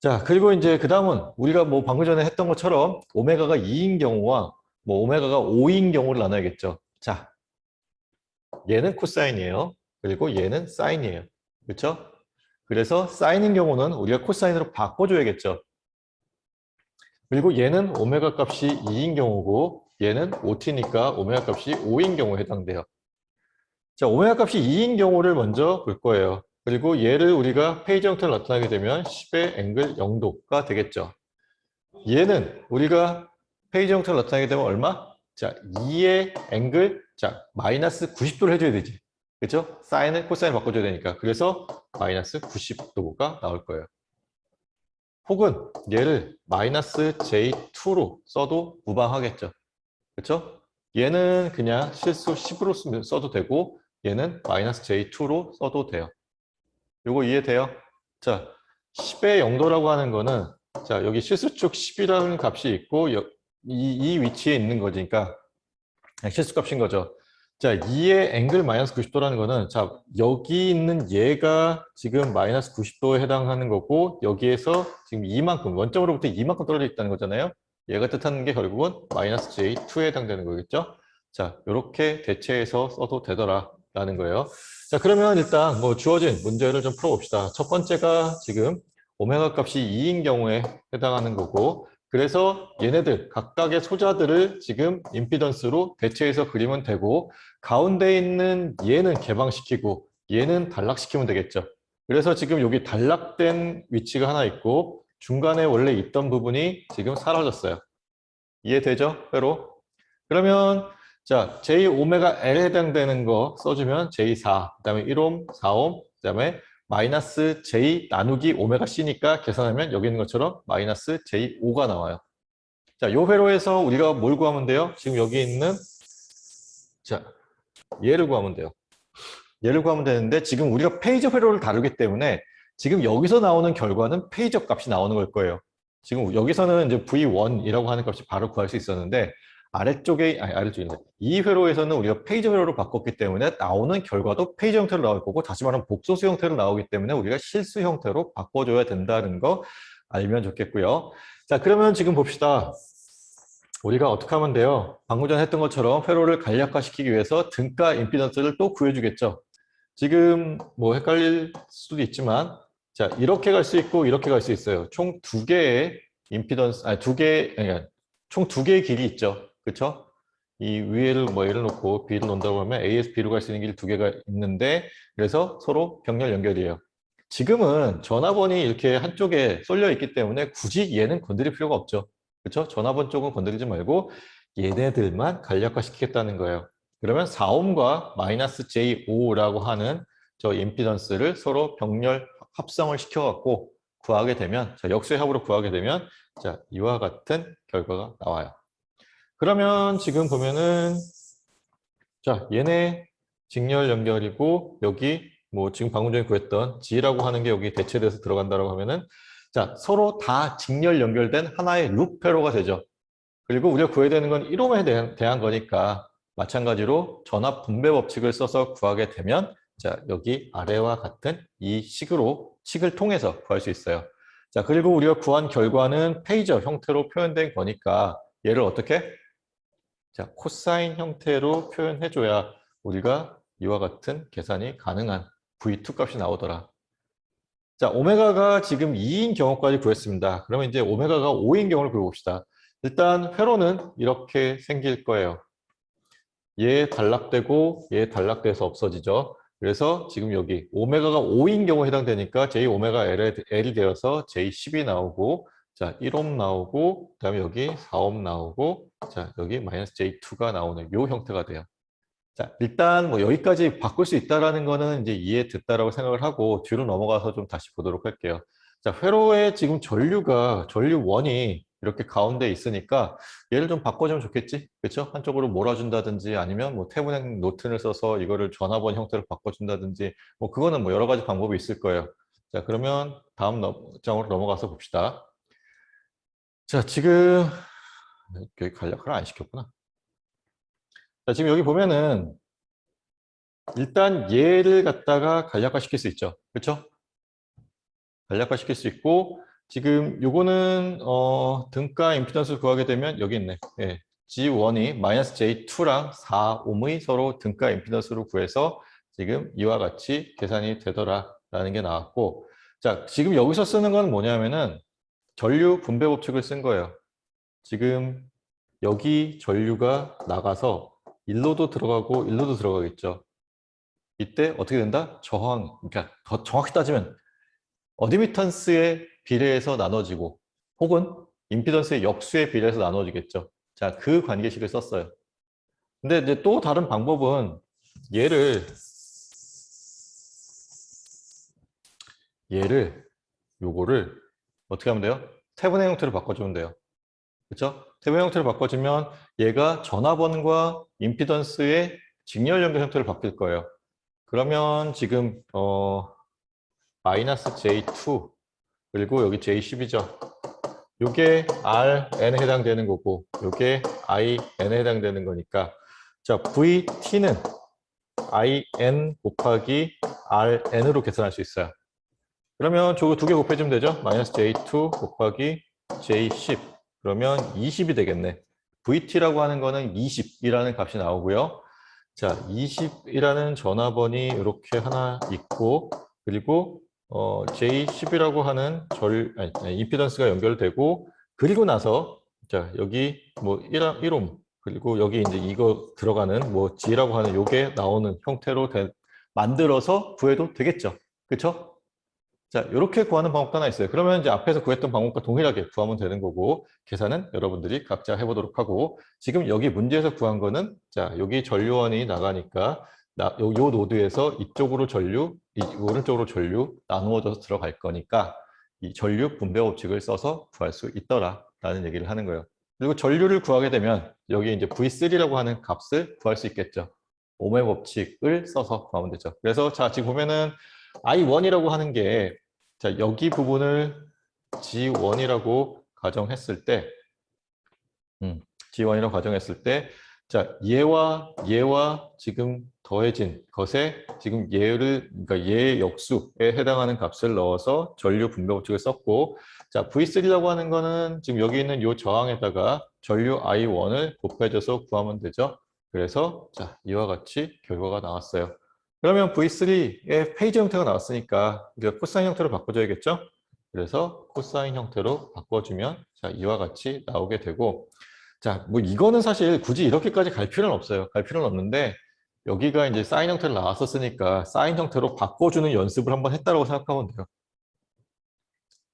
자, 그리고 이제 그 다음은 우리가 뭐 방금 전에 했던 것처럼 오메가가 2인 경우와 뭐 오메가가 5인 경우를 나눠야겠죠. 자, 얘는 코사인이에요. 그리고 얘는 사인이에요. 그렇죠? 그래서 사인인 경우는 우리가 코사인으로 바꿔줘야겠죠. 그리고 얘는 오메가 값이 2인 경우고 얘는 OT니까 오메가 값이 5인 경우에 해당돼요. 자, 오메가 값이 2인 경우를 먼저 볼 거예요. 그리고 얘를 우리가 페이지 형태로 나타나게 되면 10의 앵글 0도가 되겠죠. 얘는 우리가 페이지 형태로 나타나게 되면 얼마? 자, 2의 앵글, 자, 마이너스 90도를 해줘야 되지. 그렇죠? 사인을 코사인을 바꿔줘야 되니까. 그래서 마이너스 90도가 나올 거예요. 혹은 얘를 마이너스 J2로 써도 무방하겠죠. 그렇죠? 얘는 그냥 실수 10으로 써도 되고 얘는 마이너스 J2로 써도 돼요. 요거 이해돼요? 자, 10의 영도라고 하는 거는 자, 여기 실수축 10이라는 값이 있고 이 위치에 있는 거니까 실수값인 거죠. 자, 2의 앵글 마이너스 90도라는 거는 자, 여기 있는 얘가 지금 마이너스 90도에 해당하는 거고 여기에서 지금 이만큼 원점으로부터 이만큼 떨어져 있다는 거잖아요. 얘가 뜻하는 게 결국은 마이너스 J2에 해당되는 거겠죠. 자, 이렇게 대체해서 써도 되더라라는 거예요. 자, 그러면 일단 뭐 주어진 문제를 좀 풀어봅시다. 첫 번째가 지금 오메가 값이 2인 경우에 해당하는 거고 그래서 얘네들 각각의 소자들을 지금 임피던스로 대체해서 그리면 되고 가운데 있는 얘는 개방시키고 얘는 단락시키면 되겠죠. 그래서 지금 여기 단락된 위치가 하나 있고 중간에 원래 있던 부분이 지금 사라졌어요. 이해되죠? 회로? 그러면 자 J 오메가 L에 해당되는 거 써주면 J4, 그 다음에 1옴, 4옴, 그 다음에 마이너스 J 나누기 오메가 C니까 계산하면 여기 있는 것처럼 마이너스 J5가 나와요. 자, 요 회로에서 우리가 뭘 구하면 돼요? 지금 여기 있는 자, 얘를 구하면 돼요. 얘를 구하면 되는데 지금 우리가 페이저 회로를 다루기 때문에 지금 여기서 나오는 결과는 페이저 값이 나오는 걸 거예요. 지금 여기서는 이제 V1이라고 하는 값이 바로 구할 수 있었는데 아래쪽에 아래쪽인데 이 회로에서는 우리가 페이저 회로로 바꿨기 때문에 나오는 결과도 페이저 형태로 나올 거고 다시 말하면 복소수 형태로 나오기 때문에 우리가 실수 형태로 바꿔줘야 된다는 거 알면 좋겠고요. 자, 그러면 지금 봅시다. 우리가 어떻게 하면 돼요? 방금 전에 했던 것처럼 회로를 간략화시키기 위해서 등가 임피던스를 또 구해주겠죠. 지금 뭐 헷갈릴 수도 있지만 자, 이렇게 갈 수 있고 이렇게 갈 수 있어요. 총 두 개의 임피던스, 아니 두 개, 아니, 총 두 개의 길이 있죠. 그렇죠? 이 위에를 뭐 A를 놓고 B를 놓는다고 하면 A에서 B로 갈 수 있는 길 두 개가 있는데 그래서 서로 병렬 연결이에요. 지금은 전화번이 이렇게 한쪽에 쏠려 있기 때문에 굳이 얘는 건드릴 필요가 없죠. 그렇죠? 전화번 쪽은 건드리지 말고 얘네들만 간략화 시키겠다는 거예요. 그러면 4옴과 마이너스 J5라고 하는 저 임피던스를 서로 병렬 합성을 시켜갖고 구하게 되면, 자, 역수의 합으로 구하게 되면, 자, 이와 같은 결과가 나와요. 그러면 지금 보면은, 자, 얘네 직렬 연결이고, 여기 뭐 지금 방금 전에 구했던 G라고 하는 게 여기 대체돼서 들어간다고 하면은, 자, 서로 다 직렬 연결된 하나의 룹 회로가 되죠. 그리고 우리가 구해야 되는 건 1옴에 대한 거니까 마찬가지로 전압 분배 법칙을 써서 구하게 되면 자, 여기 아래와 같은 이 식을 통해서 구할 수 있어요. 자, 그리고 우리가 구한 결과는 페이저 형태로 표현된 거니까 얘를 어떻게? 자, 코사인 형태로 표현해줘야 우리가 이와 같은 계산이 가능한 V2 값이 나오더라. 자, 오메가가 지금 2인 경우까지 구했습니다. 그러면 이제 오메가가 5인 경우를 구해봅시다. 일단 회로는 이렇게 생길 거예요. 얘 단락되고 얘 단락돼서 없어지죠. 그래서 지금 여기 오메가가 5인 경우에 해당되니까 J 오메가 L이 되어서 J10이 나오고 자 1옴 나오고 그다음에 여기 4옴 나오고 자 여기 마이너스 J2가 나오는 요 형태가 돼요. 자 일단 뭐 여기까지 바꿀 수 있다라는 거는 이제 이해 됐다라고 생각을 하고 뒤로 넘어가서 좀 다시 보도록 할게요. 자 회로에 지금 전류 원이 이렇게 가운데 있으니까 얘를 좀 바꿔주면 좋겠지? 그렇죠? 한쪽으로 몰아준다든지 아니면 뭐 태블릿 노트를 써서 이거를 전화번 형태로 바꿔준다든지 뭐 그거는 뭐 여러 가지 방법이 있을 거예요. 자 그러면 다음 장으로 넘어가서 봅시다. 자 지금 여기 간략화를 안 시켰구나. 자 지금 여기 보면은 일단 얘를 갖다가 간략화 시킬 수 있죠. 그렇죠? 간략화 시킬 수 있고 지금 요거는 등가 임피던스 구하게 되면 여기 있네. 예. G1이 마이너스 J2랑 4옴의 서로 등가 임피던스로 구해서 지금 이와 같이 계산이 되더라라는 게 나왔고 자, 지금 여기서 쓰는 건 뭐냐면은 전류 분배 법칙을 쓴 거예요. 지금 여기 전류가 나가서 일로도 들어가고 일로도 들어가겠죠. 이때 어떻게 된다? 그러니까 더 정확히 따지면 어드미턴스의 비례해서 나눠지고 혹은 임피던스의 역수의 비례해서 나눠지겠죠. 자, 그 관계식을 썼어요. 근데 이제 또 다른 방법은 얘를 요거를 어떻게 하면 돼요? 태분의 형태로 바꿔주면 돼요. 그렇죠? 태분의 형태로 바꿔주면 얘가 전화번과 임피던스의 직렬 연결 형태로 바뀔 거예요. 그러면 지금 마이너스 J2 그리고 여기 J10이죠. 요게 Rn에 해당되는 거고 요게 IN에 해당되는 거니까 자 VT는 IN 곱하기 RN으로 계산할 수 있어요. 그러면 저거 두 개 곱해주면 되죠? 마이너스 J2 곱하기 J10 그러면 20이 되겠네. VT라고 하는 거는 20이라는 값이 나오고요. 자, 20이라는 전화번이 이렇게 하나 있고 그리고 J10이라고 하는 임피던스가 연결되고 그리고 나서 자, 여기 뭐 1옴 그리고 여기 이제 이거 들어가는 뭐 G라고 하는 요게 나오는 형태로 만들어서 구해도 되겠죠. 그렇죠? 자, 이렇게 구하는 방법도 하나 있어요. 그러면 이제 앞에서 구했던 방법과 동일하게 구하면 되는 거고 계산은 여러분들이 각자 해보도록 하고 지금 여기 문제에서 구한 거는 자, 여기 전류원이 나가니까 요 노드에서 이쪽으로 전류, 오른쪽으로 전류 나누어져서 들어갈 거니까 이 전류 분배 법칙을 써서 구할 수 있더라 라는 얘기를 하는 거예요. 그리고 전류를 구하게 되면 여기 이제 V3라고 하는 값을 구할 수 있겠죠. 오음의 법칙을 써서 구하면 되죠. 그래서 자, 지금 보면은 I1이라고 하는 게 자, 여기 부분을 G1이라고 가정했을 때 G1이라고 가정했을 때 자, 얘와 지금 더해진 것에 지금 그러니까 얘의 역수에 해당하는 값을 넣어서 전류 분배 법칙을 썼고 자, V3라고 하는 거는 지금 여기 있는 이 저항에다가 전류 I1을 곱해줘서 구하면 되죠. 그래서 자, 이와 같이 결과가 나왔어요. 그러면 V3의 페이지 형태가 나왔으니까 우리가 코사인 형태로 바꿔줘야겠죠? 그래서 코사인 형태로 바꿔주면 자, 이와 같이 나오게 되고 자, 뭐 이거는 사실 굳이 이렇게까지 갈 필요는 없어요. 갈 필요는 없는데 여기가 이제 사인 형태로 나왔었으니까 사인 형태로 바꿔주는 연습을 한번 했다고 생각하면 돼요.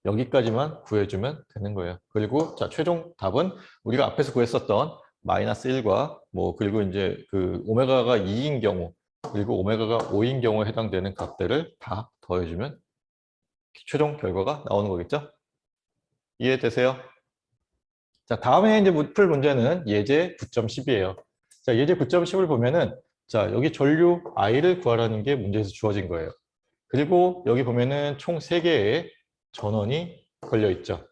여기까지만 구해주면 되는 거예요. 그리고 자, 최종 답은 우리가 앞에서 구했었던 마이너스 1과 뭐 그리고 이제 그 오메가가 2인 경우 그리고 오메가가 5인 경우에 해당되는 값들을 다 더해주면 최종 결과가 나오는 거겠죠? 이해되세요? 자, 다음에 이제 풀 문제는 예제 9.10이에요. 자, 예제 9.10을 보면은 자, 여기 전류 I를 구하라는 게 문제에서 주어진 거예요. 그리고 여기 보면은 총 3개의 전원이 걸려 있죠.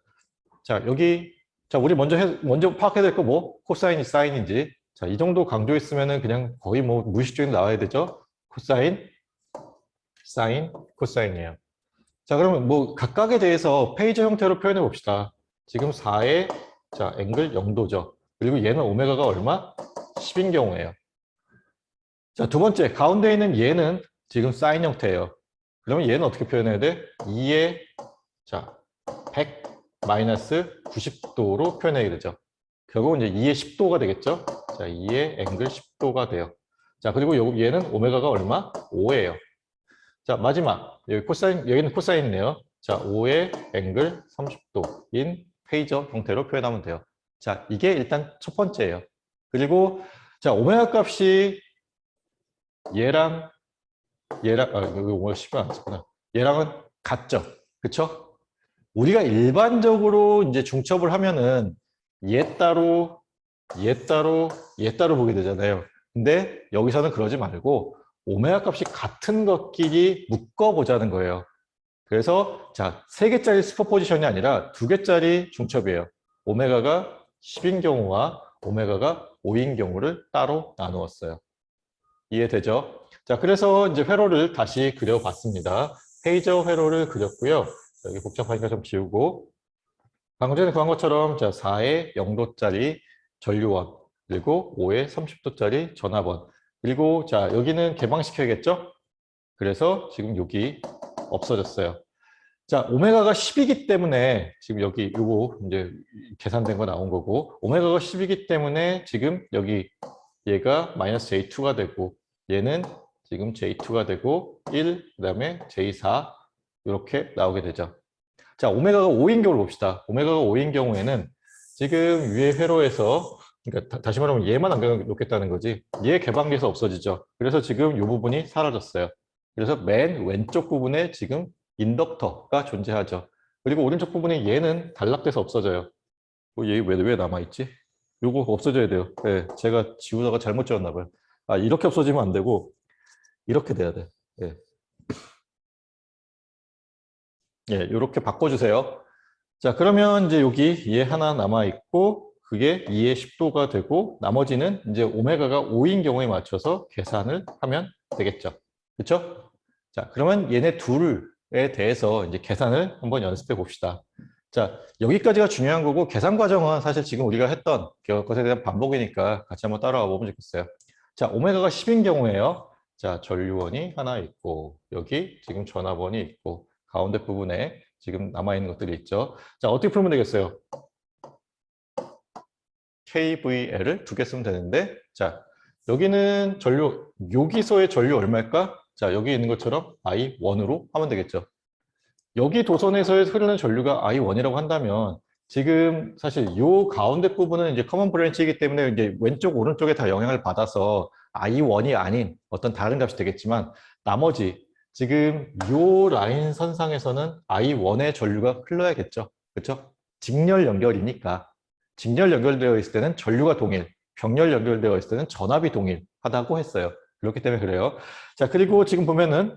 자, 여기 자, 우리 먼저 파악해야 될 거 뭐? 코사인이 사인인지. 자, 이 정도 강조했으면은 그냥 거의 뭐 무의식적으로 나와야 되죠. 코사인, 사인, 코사인이에요. 자, 그러면 뭐 각각에 대해서 페이저 형태로 표현해 봅시다. 지금 4의 자, 앵글 0도죠. 그리고 얘는 오메가가 얼마? 10인 경우예요. 자, 두 번째, 가운데 있는 얘는 지금 사인 형태예요. 그러면 얘는 어떻게 표현해야 돼? 2의 자, 100 마이너스 90도로 표현해야 되죠. 결국은 이제 2의 10도가 되겠죠. 자, 2의 앵글 10도가 돼요. 자, 그리고 얘는 오메가가 얼마? 5예요. 자, 마지막. 여기는 코사인이네요. 자, 5의 앵글 30도인 페이저 형태로 표현하면 돼요. 자, 이게 일단 첫 번째예요. 그리고 자, 오메가 값이 얘랑 여기 오메가 10은 안 썼구나. 얘랑은 같죠. 그쵸? 우리가 일반적으로 이제 중첩을 하면은 얘 따로, 얘 따로, 얘 따로 보게 되잖아요. 근데 여기서는 그러지 말고 오메가 값이 같은 것끼리 묶어보자는 거예요. 그래서 자, 3개짜리 슈퍼포지션이 아니라 2개짜리 중첩이에요. 오메가가 10인 경우와 오메가가 5인 경우를 따로 나누었어요. 이해되죠? 자, 그래서 이제 회로를 다시 그려봤습니다. 페이저 회로를 그렸고요. 여기 복잡하니까 좀 지우고 방금 전에 구한 것처럼 자, 4의 0도짜리 전류원 그리고 5의 30도짜리 전압원 그리고 자, 여기는 개방시켜야겠죠? 그래서 지금 여기 없어졌어요. 자, 오메가가 10이기 때문에 지금 여기 요거 이제 계산된 거 나온 거고 오메가가 10이기 때문에 지금 여기 얘가 마이너스 J2가 되고 얘는 지금 J2가 되고 1, 그다음에 J4 이렇게 나오게 되죠. 자, 오메가가 5인 경우를 봅시다. 오메가가 5인 경우에는 지금 위에 회로에서 그러니까 다시 말하면 얘만 안 놓겠다는 거지. 얘 개방돼서 없어지죠. 그래서 지금 이 부분이 사라졌어요. 그래서 맨 왼쪽 부분에 지금 인덕터가 존재하죠. 그리고 오른쪽 부분에 얘는 단락돼서 없어져요. 얘 왜 남아있지? 요거 없어져야 돼요. 네, 제가 지우다가 잘못 지웠나 봐요. 아, 이렇게 없어지면 안 되고 이렇게 돼야 돼. 예, 예, 이렇게 바꿔주세요. 자, 그러면 이제 여기 얘 하나 남아있고 그게 2의 10도가 되고 나머지는 이제 오메가가 5인 경우에 맞춰서 계산을 하면 되겠죠. 그렇죠? 자, 그러면 얘네 둘에 대해서 이제 계산을 한번 연습해 봅시다. 자, 여기까지가 중요한 거고 계산 과정은 사실 지금 우리가 했던 것에 대한 반복이니까 같이 한번 따라와 보면 좋겠어요. 자, 오메가가 10인 경우에요. 자, 전류원이 하나 있고 여기 지금 전압원이 있고 가운데 부분에 지금 남아있는 것들이 있죠. 자, 어떻게 풀면 되겠어요? KVL을 두 개 쓰면 되는데, 자, 여기는 전류, 여기서의 전류 얼마일까? 자, 여기 있는 것처럼 I1으로 하면 되겠죠. 여기 도선에서 흐르는 전류가 I1이라고 한다면, 지금 사실 요 가운데 부분은 이제 커먼 브랜치이기 때문에 이제 왼쪽, 오른쪽에 다 영향을 받아서 I1이 아닌 어떤 다른 값이 되겠지만, 나머지 지금 요 라인 선상에서는 I1의 전류가 흘러야겠죠. 그렇죠? 직렬 연결이니까. 직렬 연결되어 있을 때는 전류가 동일, 병렬 연결되어 있을 때는 전압이 동일하다고 했어요. 그렇기 때문에 그래요. 자, 그리고 지금 보면은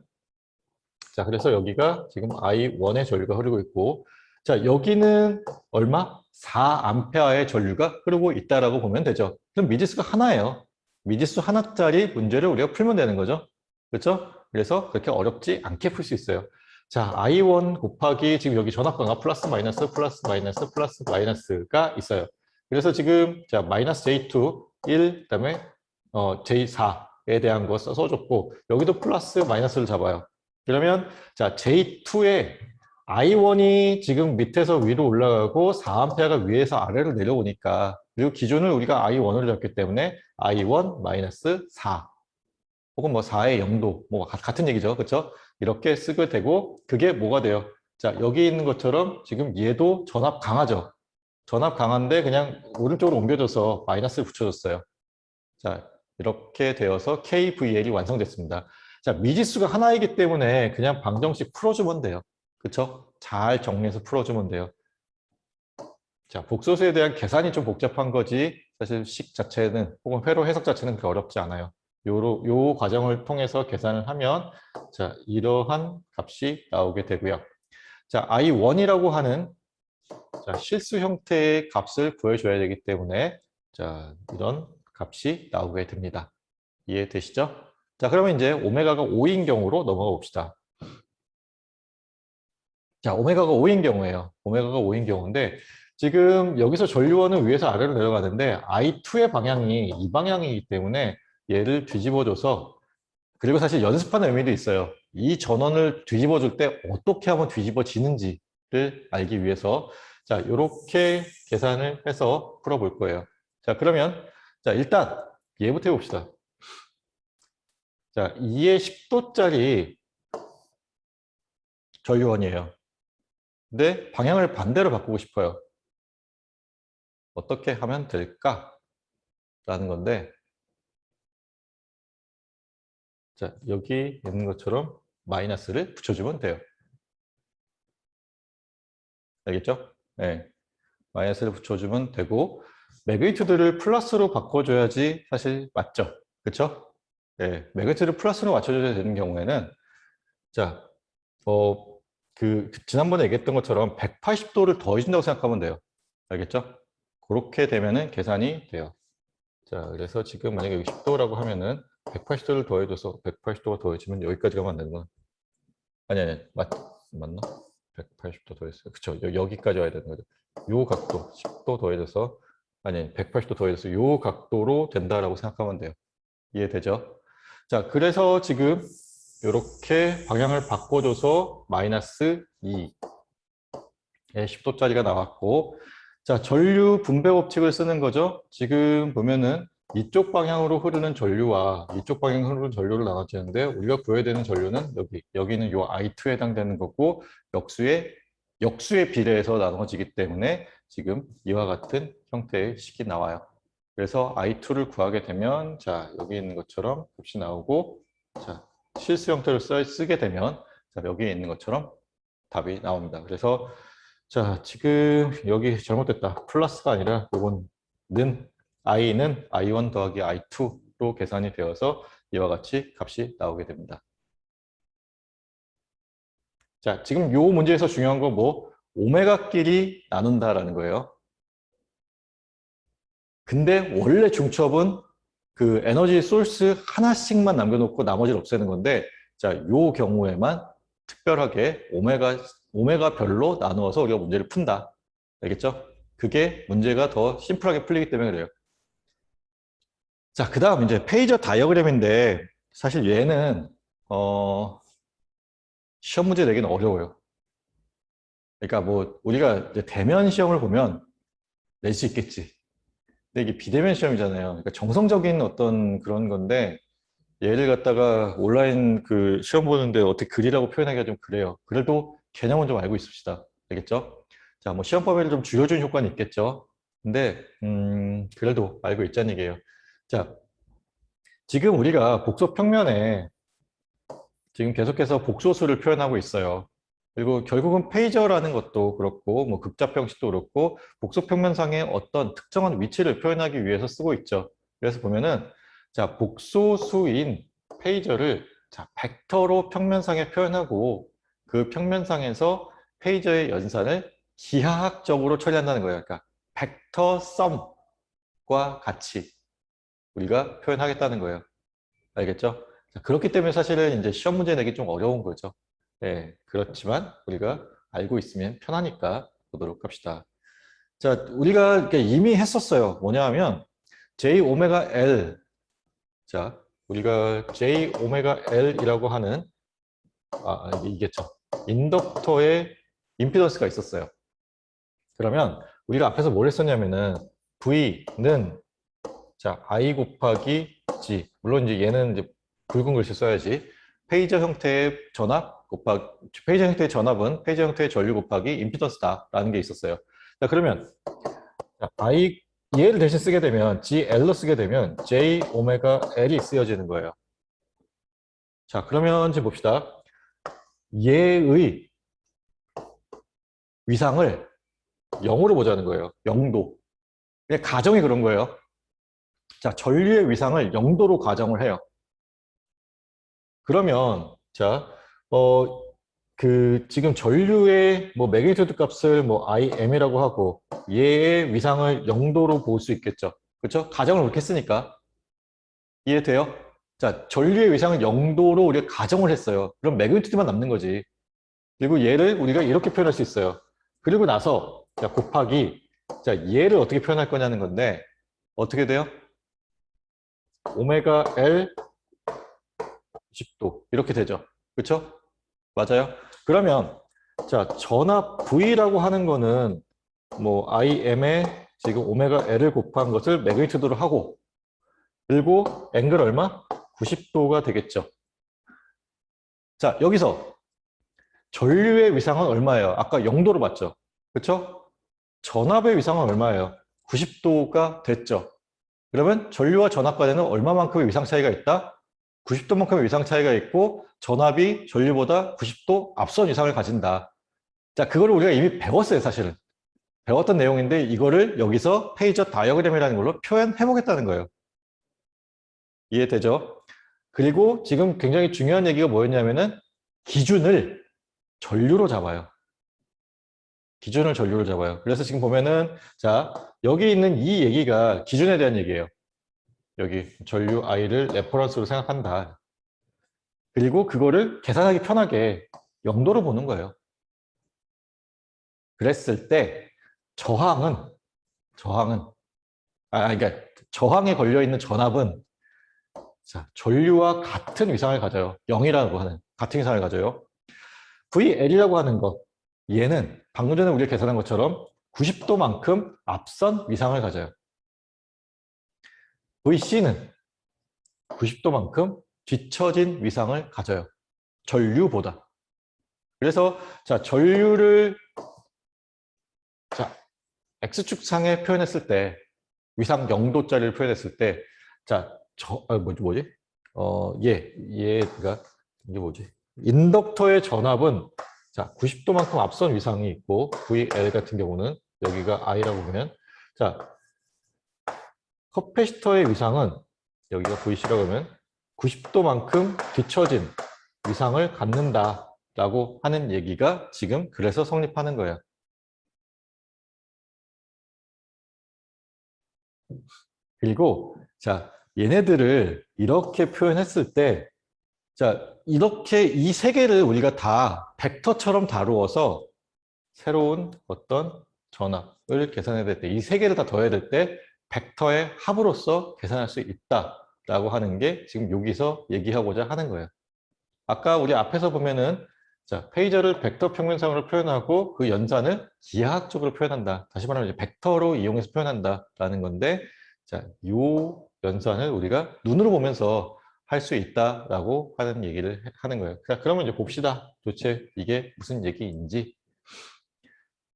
자, 그래서 여기가 지금 I1의 전류가 흐르고 있고 자, 여기는 얼마? 4A의 전류가 흐르고 있다라고 보면 되죠. 그럼 미지수가 하나예요. 미지수 하나짜리 문제를 우리가 풀면 되는 거죠. 그렇죠? 그래서 그렇게 어렵지 않게 풀 수 있어요. 자, I1 곱하기 지금 여기 전압방아 플러스 마이너스 플러스 마이너스 플러스 마이너스가 있어요. 그래서 지금 자 마이너스 J2, 1, 그다음에 J4에 대한 거 써줬고 여기도 플러스 마이너스를 잡아요. 그러면 자 J2에 I1이 지금 밑에서 위로 올라가고 4A가 위에서 아래로 내려오니까 그리고 기준을 우리가 I1으로 잡기 때문에 I1 마이너스 4 혹은 뭐 4의 0도 뭐 같은 얘기죠. 그렇죠? 이렇게 쓰게 되고 그게 뭐가 돼요? 자, 여기 있는 것처럼 지금 얘도 전압 강하죠. 전압 강한데 그냥 오른쪽으로 옮겨줘서 마이너스를 붙여줬어요. 자, 이렇게 되어서 KVL이 완성됐습니다. 자, 미지수가 하나이기 때문에 그냥 방정식 풀어주면 돼요. 그렇죠? 잘 정리해서 풀어주면 돼요. 자, 복소수에 대한 계산이 좀 복잡한 거지 사실 식 자체는 혹은 회로 해석 자체는 그렇게 어렵지 않아요. 요 과정을 통해서 계산을 하면 자, 이러한 값이 나오게 되고요. 자, I1이라고 하는 자, 실수 형태의 값을 구해줘야 되기 때문에 자, 이런 값이 나오게 됩니다. 이해되시죠? 자, 그러면 이제 오메가가 5인 경우로 넘어가 봅시다. 자, 오메가가 5인 경우예요. 오메가가 5인 경우인데 지금 여기서 전류원은 위에서 아래로 내려가는데 I2의 방향이 이 방향이기 때문에 얘를 뒤집어줘서 그리고 사실 연습하는 의미도 있어요. 이 전원을 뒤집어줄 때 어떻게 하면 뒤집어지는지를 알기 위해서 자, 이렇게 계산을 해서 풀어볼 거예요. 자, 그러면 자, 일단 얘부터 해봅시다. 자, 2의 10도짜리 전류원이에요. 근데 방향을 반대로 바꾸고 싶어요. 어떻게 하면 될까? 라는 건데 자, 여기 있는 것처럼 마이너스를 붙여주면 돼요. 알겠죠? 네. 마이너스를 붙여주면 되고 매그니튜드를 플러스로 바꿔줘야지 사실 맞죠? 그렇죠? 네. 매그니튜드를 플러스로 맞춰줘야 되는 경우에는 자, 지난번에 얘기했던 것처럼 180도를 더해준다고 생각하면 돼요. 알겠죠? 그렇게 되면은 계산이 돼요. 자, 그래서 지금 만약에 여기 10도라고 하면은 180도를 더해줘서 180도가 더해지면 여기까지 가면 안 되는 거야. 아니, 맞나? 180도 더했어요. 그쵸. 여기까지 와야 되는 거죠. 요 각도, 10도 더해져서, 아니, 180도 더해져서 요 각도로 된다라고 생각하면 돼요. 이해되죠? 자, 그래서 지금 이렇게 방향을 바꿔줘서 마이너스 2의 10도짜리가 나왔고, 자, 전류 분배 법칙을 쓰는 거죠. 지금 보면은 이쪽 방향으로 흐르는 전류와 이쪽 방향으로 흐르는 전류를 나눠지는데 우리가 구해야 되는 전류는 여기는 요 I2에 해당되는 거고 역수의 비례해서 나눠지기 때문에 지금 이와 같은 형태의 식이 나와요. 그래서 I2를 구하게 되면 자, 여기 있는 것처럼 값이 나오고 자, 실수 형태로 쓰게 되면 자, 여기에 있는 것처럼 답이 나옵니다. 그래서 자, 지금 여기 잘못됐다. 플러스가 아니라 이건 i는 i1 더하기 i2로 계산이 되어서 이와 같이 값이 나오게 됩니다. 자, 지금 요 문제에서 중요한 건 뭐? 오메가끼리 나눈다라는 거예요. 근데 원래 중첩은 그 에너지 소스 하나씩만 남겨놓고 나머지를 없애는 건데, 자, 요 경우에만 특별하게 오메가 별로 나누어서 우리가 문제를 푼다. 알겠죠? 그게 문제가 더 심플하게 풀리기 때문에 그래요. 자, 그 다음 이제 페이저 다이어그램인데, 사실 얘는, 시험 문제 내기는 어려워요. 그러니까 뭐, 우리가 이제 대면 시험을 보면 낼 수 있겠지. 근데 이게 비대면 시험이잖아요. 그러니까 정성적인 어떤 그런 건데, 얘를 갖다가 온라인 그 시험 보는데 어떻게 글이라고 표현하기가 좀 그래요. 그래도 개념은 좀 알고 있읍시다. 알겠죠? 자, 뭐 시험 범위를 좀 줄여주는 효과는 있겠죠. 근데 그래도 알고 있자는 얘기예요. 자, 지금 우리가 복소 평면에 지금 계속해서 복소수를 표현하고 있어요. 그리고 결국은 페이저라는 것도 그렇고 뭐 극좌표 형식도 그렇고 복소 평면상의 어떤 특정한 위치를 표현하기 위해서 쓰고 있죠. 그래서 보면은 자, 복소수인 페이저를 자, 벡터로 평면상에 표현하고 그 평면상에서 페이저의 연산을 기하학적으로 처리한다는 거예요. 그러니까 벡터 썸과 같이 우리가 표현하겠다는 거예요. 알겠죠? 자, 그렇기 때문에 사실은 이제 시험 문제 내기 좀 어려운 거죠. 예, 그렇지만 우리가 알고 있으면 편하니까 보도록 합시다. 자, 우리가 이렇게 이미 했었어요. 뭐냐 하면 J 오메가 L. 자, 우리가 J 오메가 L이라고 하는 이겠죠. 인덕터의 임피던스가 있었어요. 그러면 우리가 앞에서 뭘 했었냐면은 V는 자, I 곱하기 G. 물론 이제 얘는 이제 굵은 글씨 써야지. 페이저 형태의 전압 곱하기, 페이저 형태의 전압은 페이저 형태의 전류 곱하기 임피던스다라는 게 있었어요. 자, 그러면 자, I 얘를 대신 쓰게 되면 GL로 쓰게 되면 J 오메가 L이 쓰여지는 거예요. 자, 그러면 이제 봅시다. 얘의 위상을 0으로 보자는 거예요. 0도. 그냥 가정이 그런 거예요. 자, 전류의 위상을 0도로 가정을 해요. 그러면 자, 지금 전류의 뭐 매그니튜드 값을 뭐 IM이라고 하고 얘의 위상을 0도로 볼 수 있겠죠. 그렇죠? 가정을 그렇게 했으니까 이해돼요? 자, 전류의 위상을 0도로 우리가 가정을 했어요. 그럼 매그니튜드만 남는 거지. 그리고 얘를 우리가 이렇게 표현할 수 있어요. 그리고 나서 자, 곱하기 자, 얘를 어떻게 표현할 거냐는 건데 어떻게 돼요? 오메가 L 90도 이렇게 되죠. 그렇죠? 맞아요? 그러면 자, 전압 V라고 하는 거는 뭐 IM에 지금 오메가 L을 곱한 것을 매그니튜드로 하고 그리고 앵글 얼마? 90도가 되겠죠. 자, 여기서 전류의 위상은 얼마예요? 아까 0도로 봤죠? 그렇죠? 전압의 위상은 얼마예요? 90도가 됐죠. 그러면 전류와 전압 간에는 얼마만큼의 위상 차이가 있다? 90도만큼의 위상 차이가 있고 전압이 전류보다 90도 앞선 위상을 가진다. 자, 그거를 우리가 이미 배웠어요, 사실은. 배웠던 내용인데 이거를 여기서 페이저 다이어그램이라는 걸로 표현해 보겠다는 거예요. 이해되죠? 그리고 지금 굉장히 중요한 얘기가 뭐였냐면은 기준을 전류로 잡아요. 기준을 전류로 잡아요. 그래서 지금 보면은 자, 여기 있는 이 얘기가 기준에 대한 얘기예요. 여기 전류 I를 레퍼런스로 생각한다. 그리고 그거를 계산하기 편하게 0도로 보는 거예요. 그랬을 때 저항은 그러니까 저항에 걸려 있는 전압은 자, 전류와 같은 위상을 가져요. 0이라고 하는 같은 위상을 가져요. VL이라고 하는 것 얘는 방금 전에 우리가 계산한 것처럼 90도만큼 앞선 위상을 가져요. VC는 90도만큼 뒤처진 위상을 가져요. 전류보다. 그래서 자, 전류를 자, X축상에 표현했을 때 위상 0도짜리를 표현했을 때 자, 뭐지? 얘가 이게 뭐지? 인덕터의 전압은 자, 90도만큼 앞선 위상이 있고 VL 같은 경우는 여기가 I라고 보면 자, 커패시터의 위상은 여기가 VC라고 하면 90도만큼 뒤처진 위상을 갖는다라고 하는 얘기가 지금 그래서 성립하는 거예요. 그리고 자, 얘네들을 이렇게 표현했을 때 자, 이렇게 이 세 개를 우리가 다 벡터처럼 다루어서 새로운 어떤 전압을 계산해야 될 때, 이 세 개를 다 더해야 될 때 벡터의 합으로서 계산할 수 있다라고 하는 게 지금 여기서 얘기하고자 하는 거예요. 아까 우리 앞에서 보면은 자, 페이저를 벡터 평면상으로 표현하고 그 연산을 기하학적으로 표현한다. 다시 말하면 이제 벡터로 이용해서 표현한다라는 건데, 자, 요 연산을 우리가 눈으로 보면서 할 수 있다라고 하는 얘기를 하는 거예요. 자, 그러면 이제 봅시다. 도대체 이게 무슨 얘기인지.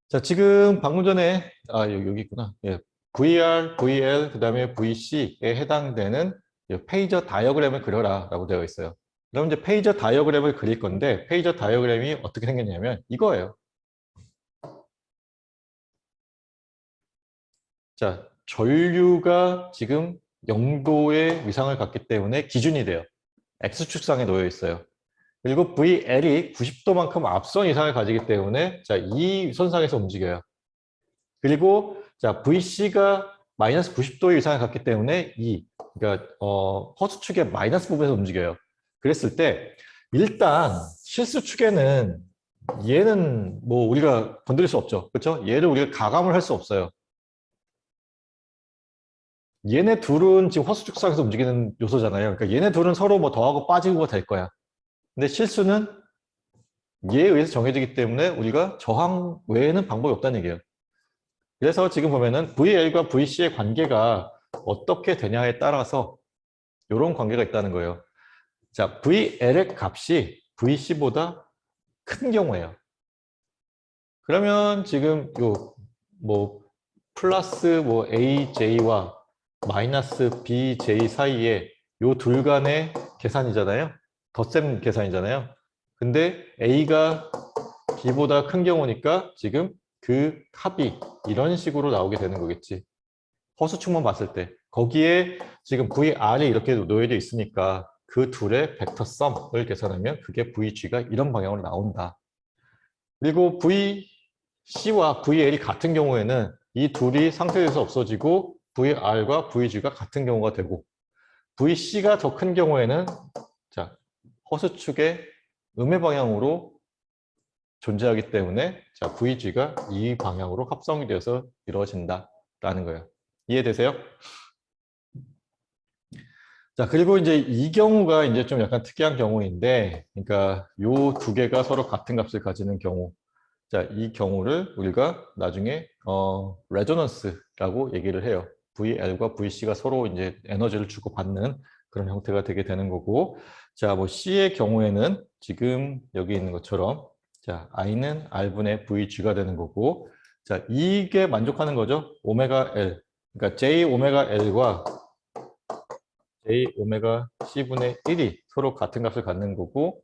자, 지금 방금 전에 여기 있구나. 예, VR, VL, 그다음에 VC에 해당되는 페이저 다이어그램을 그려라라고 되어 있어요. 그럼 이제 페이저 다이어그램을 그릴 건데 페이저 다이어그램이 어떻게 생겼냐면 이거예요. 자, 전류가 지금 0도의 위상을 갖기 때문에 기준이 돼요. X축상에 놓여 있어요. 그리고 VL이 90도만큼 앞선 이상을 가지기 때문에 자, 이 선상에서 움직여요. 그리고 자, VC가 마이너스 90도 이상을 갖기 때문에 그러니까 허수축의 마이너스 부분에서 움직여요. 그랬을 때 일단 실수축에는 얘는 뭐 우리가 건드릴 수 없죠. 그렇죠? 얘를 우리가 가감을 할 수 없어요. 얘네 둘은 지금 허수축상에서 움직이는 요소잖아요. 그러니까 얘네 둘은 서로 뭐 더하고 빠지고 될 거야. 근데 실수는 얘에 의해서 정해지기 때문에 우리가 저항 외에는 방법이 없다는 얘기예요. 그래서 지금 보면은 VL과 VC의 관계가 어떻게 되냐에 따라서 이런 관계가 있다는 거예요. 자, VL의 값이 VC보다 큰 경우예요. 그러면 지금 요 뭐 플러스 뭐 AJ와 마이너스 BJ 사이에 요 둘 간의 계산이잖아요. 덧셈 계산이잖아요. 근데 A가 B보다 큰 경우니까 지금 그 합이 이런 식으로 나오게 되는 거겠지. 허수축만 봤을 때. 거기에 지금 VR이 이렇게 놓여져 있으니까 그 둘의 벡터 썸을 계산하면 그게 VG가 이런 방향으로 나온다. 그리고 VC와 VL이 같은 경우에는 이 둘이 상쇄돼서 없어지고 VR과 VG가 같은 경우가 되고 VC가 더 큰 경우에는 자, 허수축의 음의 방향으로 존재하기 때문에 자, VG가 이 방향으로 합성이 되어서 이루어진다라는 거예요. 이해되세요? 자, 그리고 이제 이 경우가 이제 좀 약간 특이한 경우인데, 그러니까 요 두 개가 서로 같은 값을 가지는 경우. 자, 이 경우를 우리가 나중에 레조넌스라고 얘기를 해요. VL과 VC가 서로 이제 에너지를 주고받는 그런 형태가 되게 되는 거고, 자, 뭐 C의 경우에는 지금 여기 있는 것처럼 자, I는 R분의 VG가 되는 거고, 자, 이게 만족하는 거죠. 오메가 L. 그러니까 J 오메가 L과 J 오메가 C분의 1이 서로 같은 값을 갖는 거고,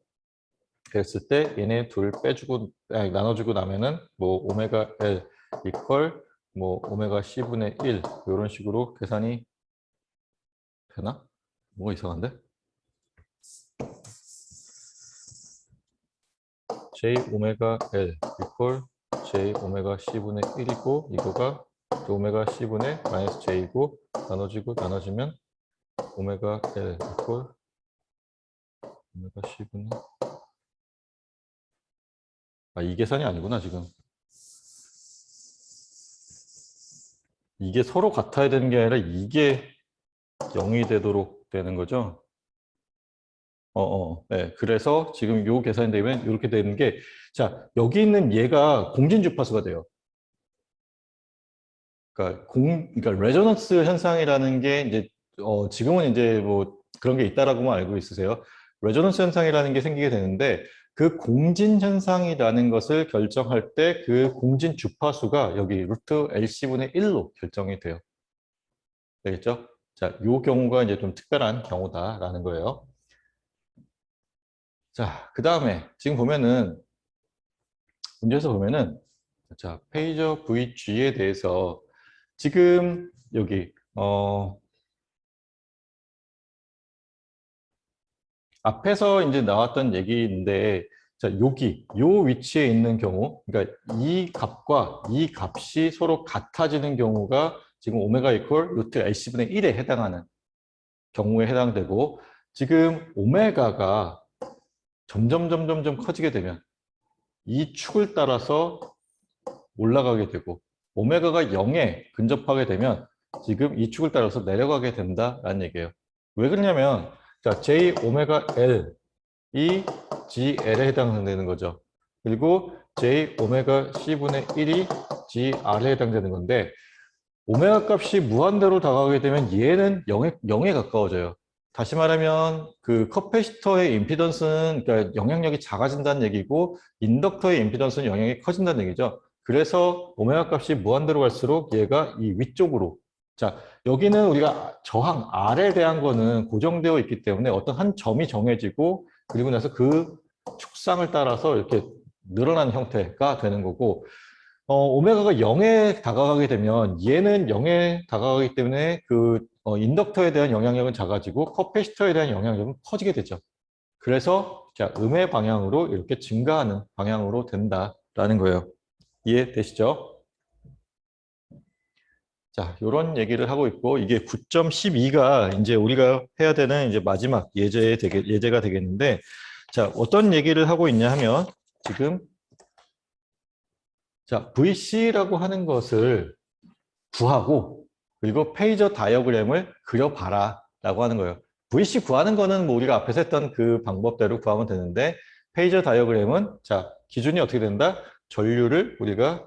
그랬을 때 얘네 둘 빼주고 아니, 나눠주고 나면은 뭐 오메가 L 이퀄 뭐 오메가 C분의 1 이런 식으로 계산이 되나? 뭐가 이상한데? J 오메가 L 이퀄 J 오메가 C분의 1이고 이거가 오메가 C분의 마이너스 J이고 나눠지고 나눠지면 오메가 L 이퀄 오메가 C분의 이 계산이 아니구나 지금. 이게 서로 같아야 되는 게 아니라 이게 0이 되도록 되는 거죠. 네. 그래서 지금 요 계산이 되면 이렇게 되는 게, 자, 여기 있는 얘가 공진 주파수가 돼요. 그러니까 레조넌스 현상이라는 게 이제, 지금은 이제 뭐 그런 게 있다라고만 알고 있으세요. 레조넌스 현상이라는 게 생기게 되는데, 그 공진 현상이라는 것을 결정할 때 그 공진 주파수가 여기 루트 LC분의 1로 결정이 돼요. 되겠죠? 자, 요 경우가 이제 좀 특별한 경우다라는 거예요. 자, 그 다음에 지금 보면은 문제에서 보면은 자, 페이저 VG에 대해서 지금 여기 앞에서 이제 나왔던 얘기인데 자, 여기 요 위치에 있는 경우 그러니까 이 값과 이 값이 서로 같아지는 경우가 지금 오메가 이퀄 루트 LC분의 1에 해당하는 경우에 해당되고 지금 오메가가 점점 커지게 되면 이 축을 따라서 올라가게 되고 오메가가 0에 근접하게 되면 지금 이 축을 따라서 내려가게 된다라는 얘기예요. 왜 그러냐면 자, J 오메가 L 이 GL에 해당되는 거죠. 그리고 J 오메가 C분의 1이 GR에 해당되는 건데 오메가 값이 무한대로 다가가게 되면 얘는 0에 가까워져요. 다시 말하면 그 커패시터의 임피던스는 그러니까 영향력이 작아진다는 얘기고 인덕터의 임피던스는 영향이 커진다는 얘기죠. 그래서 오메가 값이 무한대로 갈수록 얘가 이 위쪽으로 자 여기는 우리가 저항 R에 대한 거는 고정되어 있기 때문에 어떤 한 점이 정해지고 그리고 나서 그 축상을 따라서 이렇게 늘어나는 형태가 되는 거고 오메가가 0에 다가가게 되면 얘는 0에 다가가기 때문에 그 인덕터에 대한 영향력은 작아지고 커패시터에 대한 영향력은 커지게 되죠. 그래서 자, 음의 방향으로 이렇게 증가하는 방향으로 된다라는 거예요. 이해되시죠? 자, 이런 얘기를 하고 있고 이게 9.12가 이제 우리가 해야 되는 이제 마지막 예제가 되겠는데 자, 어떤 얘기를 하고 있냐 하면 지금 자, VC라고 하는 것을 구하고 그리고 페이저 다이어그램을 그려봐라 라고 하는 거예요. VC 구하는 거는 뭐 우리가 앞에서 했던 그 방법대로 구하면 되는데 페이저 다이어그램은 자 기준이 어떻게 된다? 전류를 우리가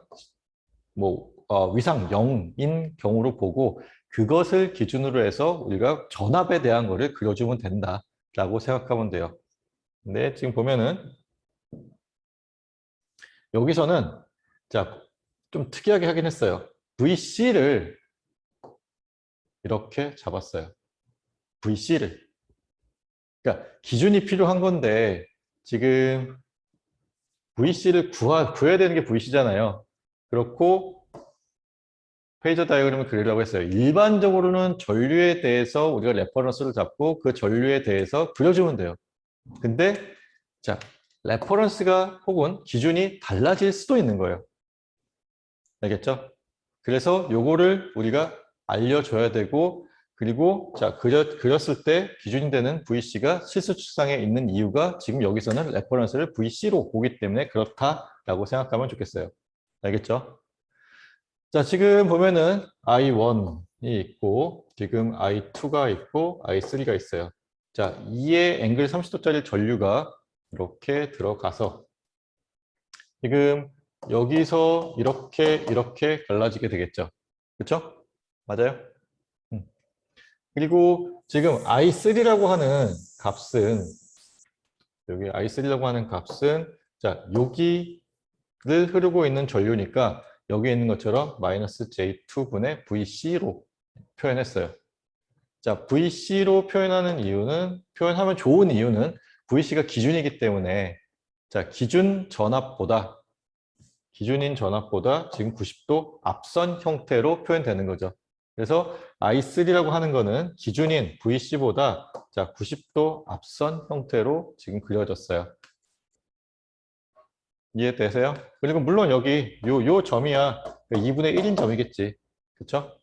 뭐 위상 0인 경우로 보고 그것을 기준으로 해서 우리가 전압에 대한 거를 그려주면 된다 라고 생각하면 돼요. 근데 지금 보면은 여기서는 자 좀 특이하게 하긴 했어요. VC를 이렇게 잡았어요. VC를. 그러니까 기준이 필요한 건데 지금 VC를 구해야 되는 게 VC잖아요. 그렇고 페이저 다이어그램을 그리려고 했어요. 일반적으로는 전류에 대해서 우리가 레퍼런스를 잡고 그 전류에 대해서 그려주면 돼요. 근데 자 레퍼런스가 혹은 기준이 달라질 수도 있는 거예요. 알겠죠? 그래서 요거를 우리가 알려줘야 되고 그리고 자 그렸을 때 기준이 되는 VC가 실수 축상에 있는 이유가 지금 여기서는 레퍼런스를 VC로 보기 때문에 그렇다라고 생각하면 좋겠어요. 알겠죠? 자 지금 보면은 I1이 있고 지금 I2가 있고 I3가 있어요. 자 2의 앵글 30도짜리 전류가 이렇게 들어가서 지금 여기서 이렇게 갈라지게 되겠죠. 그렇죠? 맞아요? 그리고 지금 I3라고 하는 값은 여기 I3라고 하는 값은 자 여기를 흐르고 있는 전류니까 여기 있는 것처럼 마이너스 J2분의 VC로 표현했어요. 자 VC로 표현하는 이유는 표현하면 좋은 이유는 VC가 기준이기 때문에 자 기준인 전압보다 지금 90도 앞선 형태로 표현되는 거죠. 그래서 I3라고 하는 거는 기준인 VC보다 자 90도 앞선 형태로 지금 그려졌어요. 이해되세요? 그리고 물론 여기 요 점이야 2분의 1인 점이겠지. 그렇죠?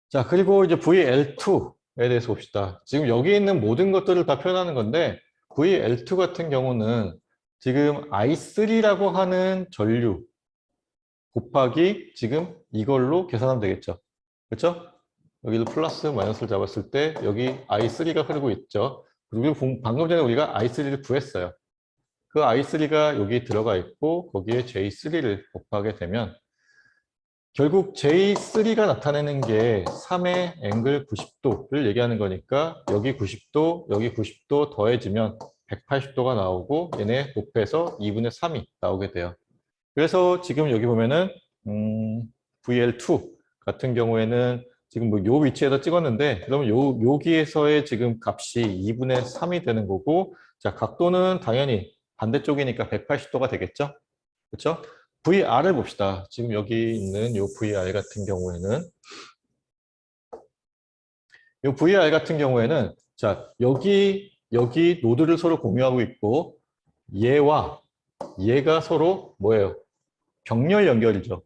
자 그리고 이제 VL2에 대해서 봅시다. 지금 여기 있는 모든 것들을 다 표현하는 건데 VL2 같은 경우는 지금 I3라고 하는 전류 곱하기 지금 이걸로 계산하면 되겠죠. 그렇죠? 여기도 플러스 마이너스를 잡았을 때 여기 I3가 흐르고 있죠. 그리고 방금 전에 우리가 I3를 구했어요. 그 I3가 여기 들어가 있고 거기에 J3를 곱하게 되면 결국 J3가 나타내는 게 3의 앵글 90도를 얘기하는 거니까 여기 90도, 여기 90도 더해지면 180도가 나오고 얘네 곱해서 2분의 3이 나오게 돼요. 그래서 지금 여기 보면은 VL2 같은 경우에는 지금 뭐 요 위치에다 찍었는데 그러면 여기에서의 지금 값이 2분의 3이 되는 거고 자 각도는 당연히 반대쪽이니까 180도가 되겠죠? 그렇죠? VR을 봅시다. 지금 여기 있는 요 VR 같은 경우에는 요 VR 같은 경우에는 자, 여기 노드를 서로 공유하고 있고 얘와 얘가 서로 뭐예요? 병렬 연결이죠.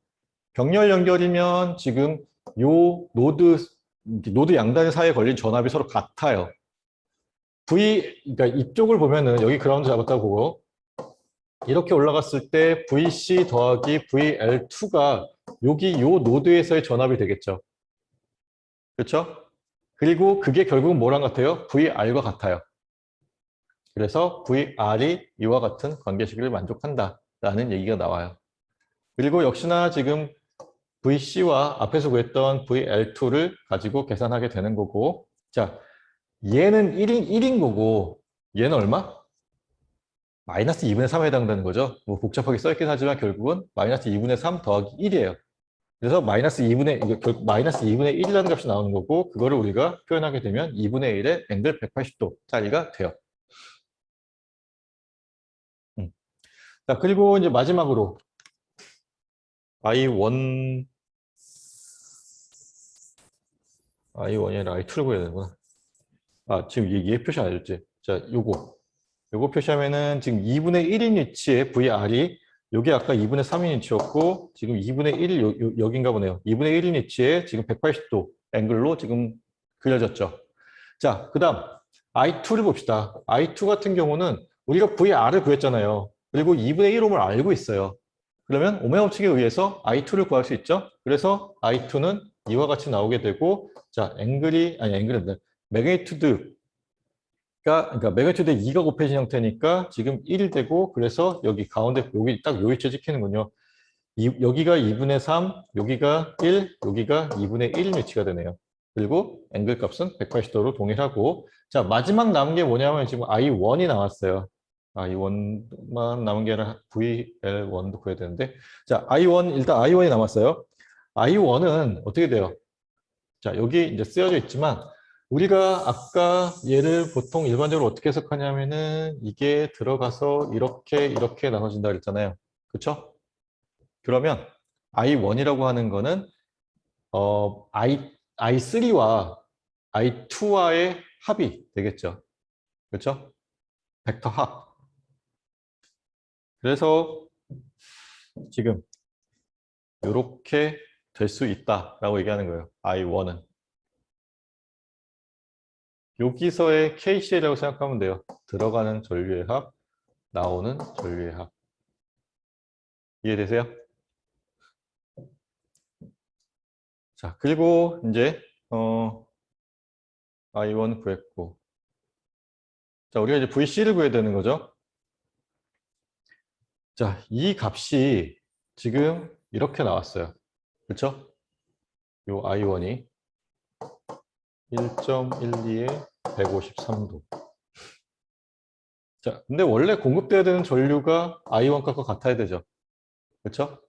병렬 연결이면 지금 요 노드 양단 사이에 걸린 전압이 서로 같아요. 그러니까 이쪽을 보면은 여기 그라운드 잡았다고 보고 이렇게 올라갔을 때 VC 더하기 VL2가 여기 요 노드에서의 전압이 되겠죠. 그렇죠? 그리고 그게 결국은 뭐랑 같아요? VR과 같아요. 그래서 VR이 이와 같은 관계식을 만족한다라는 얘기가 나와요. 그리고 역시나 지금 VC와 앞에서 구했던 VL2를 가지고 계산하게 되는 거고 자, 얘는 1인 거고 얘는 얼마? 마이너스 2분의 3에 해당되는 거죠. 뭐 복잡하게 써있긴 하지만 결국은 마이너스 2분의 3 더하기 1이에요. 그래서 마이너스 2분의 1이라는 값이 나오는 거고 그거를 우리가 표현하게 되면 2분의 1의 앵글 180도짜리가 돼요. 자, 그리고 이제 마지막으로 I1이 아니라 I2를 구해야 되는구나. 아, 지금 얘 표시 안 해줬지. 자, 요거 표시하면은 지금 2분의 1인 위치에 VR이 여기 아까 2분의 3인 위치였고 지금 2분의 1 여긴가 보네요. 2분의 1인 위치에 지금 180도 앵글로 지금 그려졌죠. 자, 그 다음 I2를 봅시다. I2 같은 경우는 우리가 VR을 구했잖아요. 그리고 2분의 1옴을 알고 있어요. 그러면 오메 법칙에 의해서 I2를 구할 수 있죠. 그래서 I2는 이와 같이 나오게 되고 자, 앵글은 그러니까 매그니튜드 2가 곱해진 형태니까 지금 1 되고 그래서 여기 가운데 여기 딱 요 위치에 찍히는군요. 여기가 2분의 3, 여기가 1, 여기가 2분의 1인 위치가 되네요. 그리고 앵글 값은 180도로 동일하고 자 마지막 남은 게 뭐냐면 지금 I1이 나왔어요. I1만 남은 게 아니라 VL1도 구해야 되는데 자 일단 I1이 남았어요. I1은 어떻게 돼요? 자 여기 이제 쓰여져 있지만 우리가 아까 얘를 보통 일반적으로 어떻게 해석하냐면은 이게 들어가서 이렇게 나눠진다 그랬잖아요. 그렇죠? 그러면 I1이라고 하는 거는 I3와 I2와의 합이 되겠죠. 그렇죠? 벡터 합. 그래서 지금 이렇게 될 수 있다라고 얘기하는 거예요. I1은. 여기서의 KCL이라고 생각하면 돼요. 들어가는 전류의 합, 나오는 전류의 합. 이해되세요? 자, 그리고 이제 I1 구했고 자, 우리가 이제 VC를 구해야 되는 거죠. 자, 이 값이 지금 이렇게 나왔어요. 그렇죠? 요 I1이 1.12에 153도. 자, 근데 원래 공급돼야 되는 전류가 I1 값과 같아야 되죠. 그렇죠?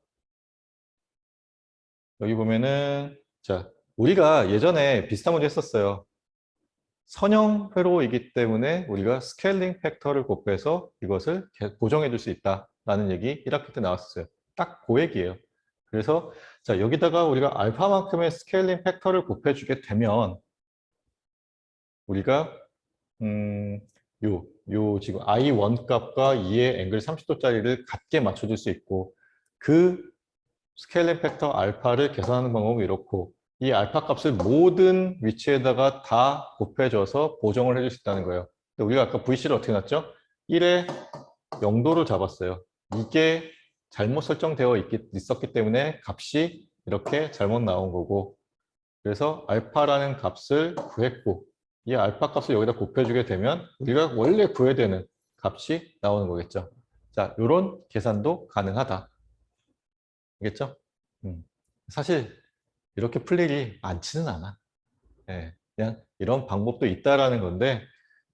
여기 보면은 자, 우리가 예전에 비슷한 문제 했었어요. 선형 회로이기 때문에 우리가 스케일링 팩터를 곱해서 이것을 고정해 줄 수 있다라는 얘기 1학기 때 나왔었어요. 딱 그 얘기예요. 그래서 자 여기다가 우리가 알파만큼의 스케일링 팩터를 곱해주게 되면 우리가 요 지금 I1 값과 2의 앵글 30도짜리를 같게 맞춰줄 수 있고 그 스케일링 팩터 알파를 계산하는 방법은 이렇고 이 알파 값을 모든 위치에다가 다 곱해줘서 보정을 해줄 수 있다는 거예요. 근데 우리가 아까 VC를 어떻게 놨죠? 1에 0도를 잡았어요. 이게 잘못 설정되어 있었기 때문에 값이 이렇게 잘못 나온 거고 그래서 알파라는 값을 구했고 이 알파 값을 여기다 곱해주게 되면 우리가 원래 구해야 되는 값이 나오는 거겠죠. 자, 이런 계산도 가능하다. 알겠죠? 사실 이렇게 풀 일이 많지는 않아. 예, 그냥 이런 방법도 있다라는 건데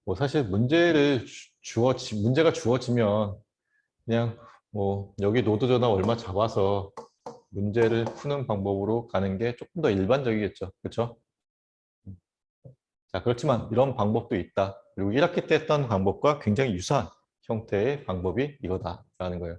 뭐 사실 문제가 주어지면 그냥 뭐 여기 노드 전압 얼마 잡아서 문제를 푸는 방법으로 가는 게 조금 더 일반적이겠죠. 그렇죠? 자, 그렇지만 이런 방법도 있다. 그리고 1학기 때 했던 방법과 굉장히 유사한 형태의 방법이 이거다라는 거예요.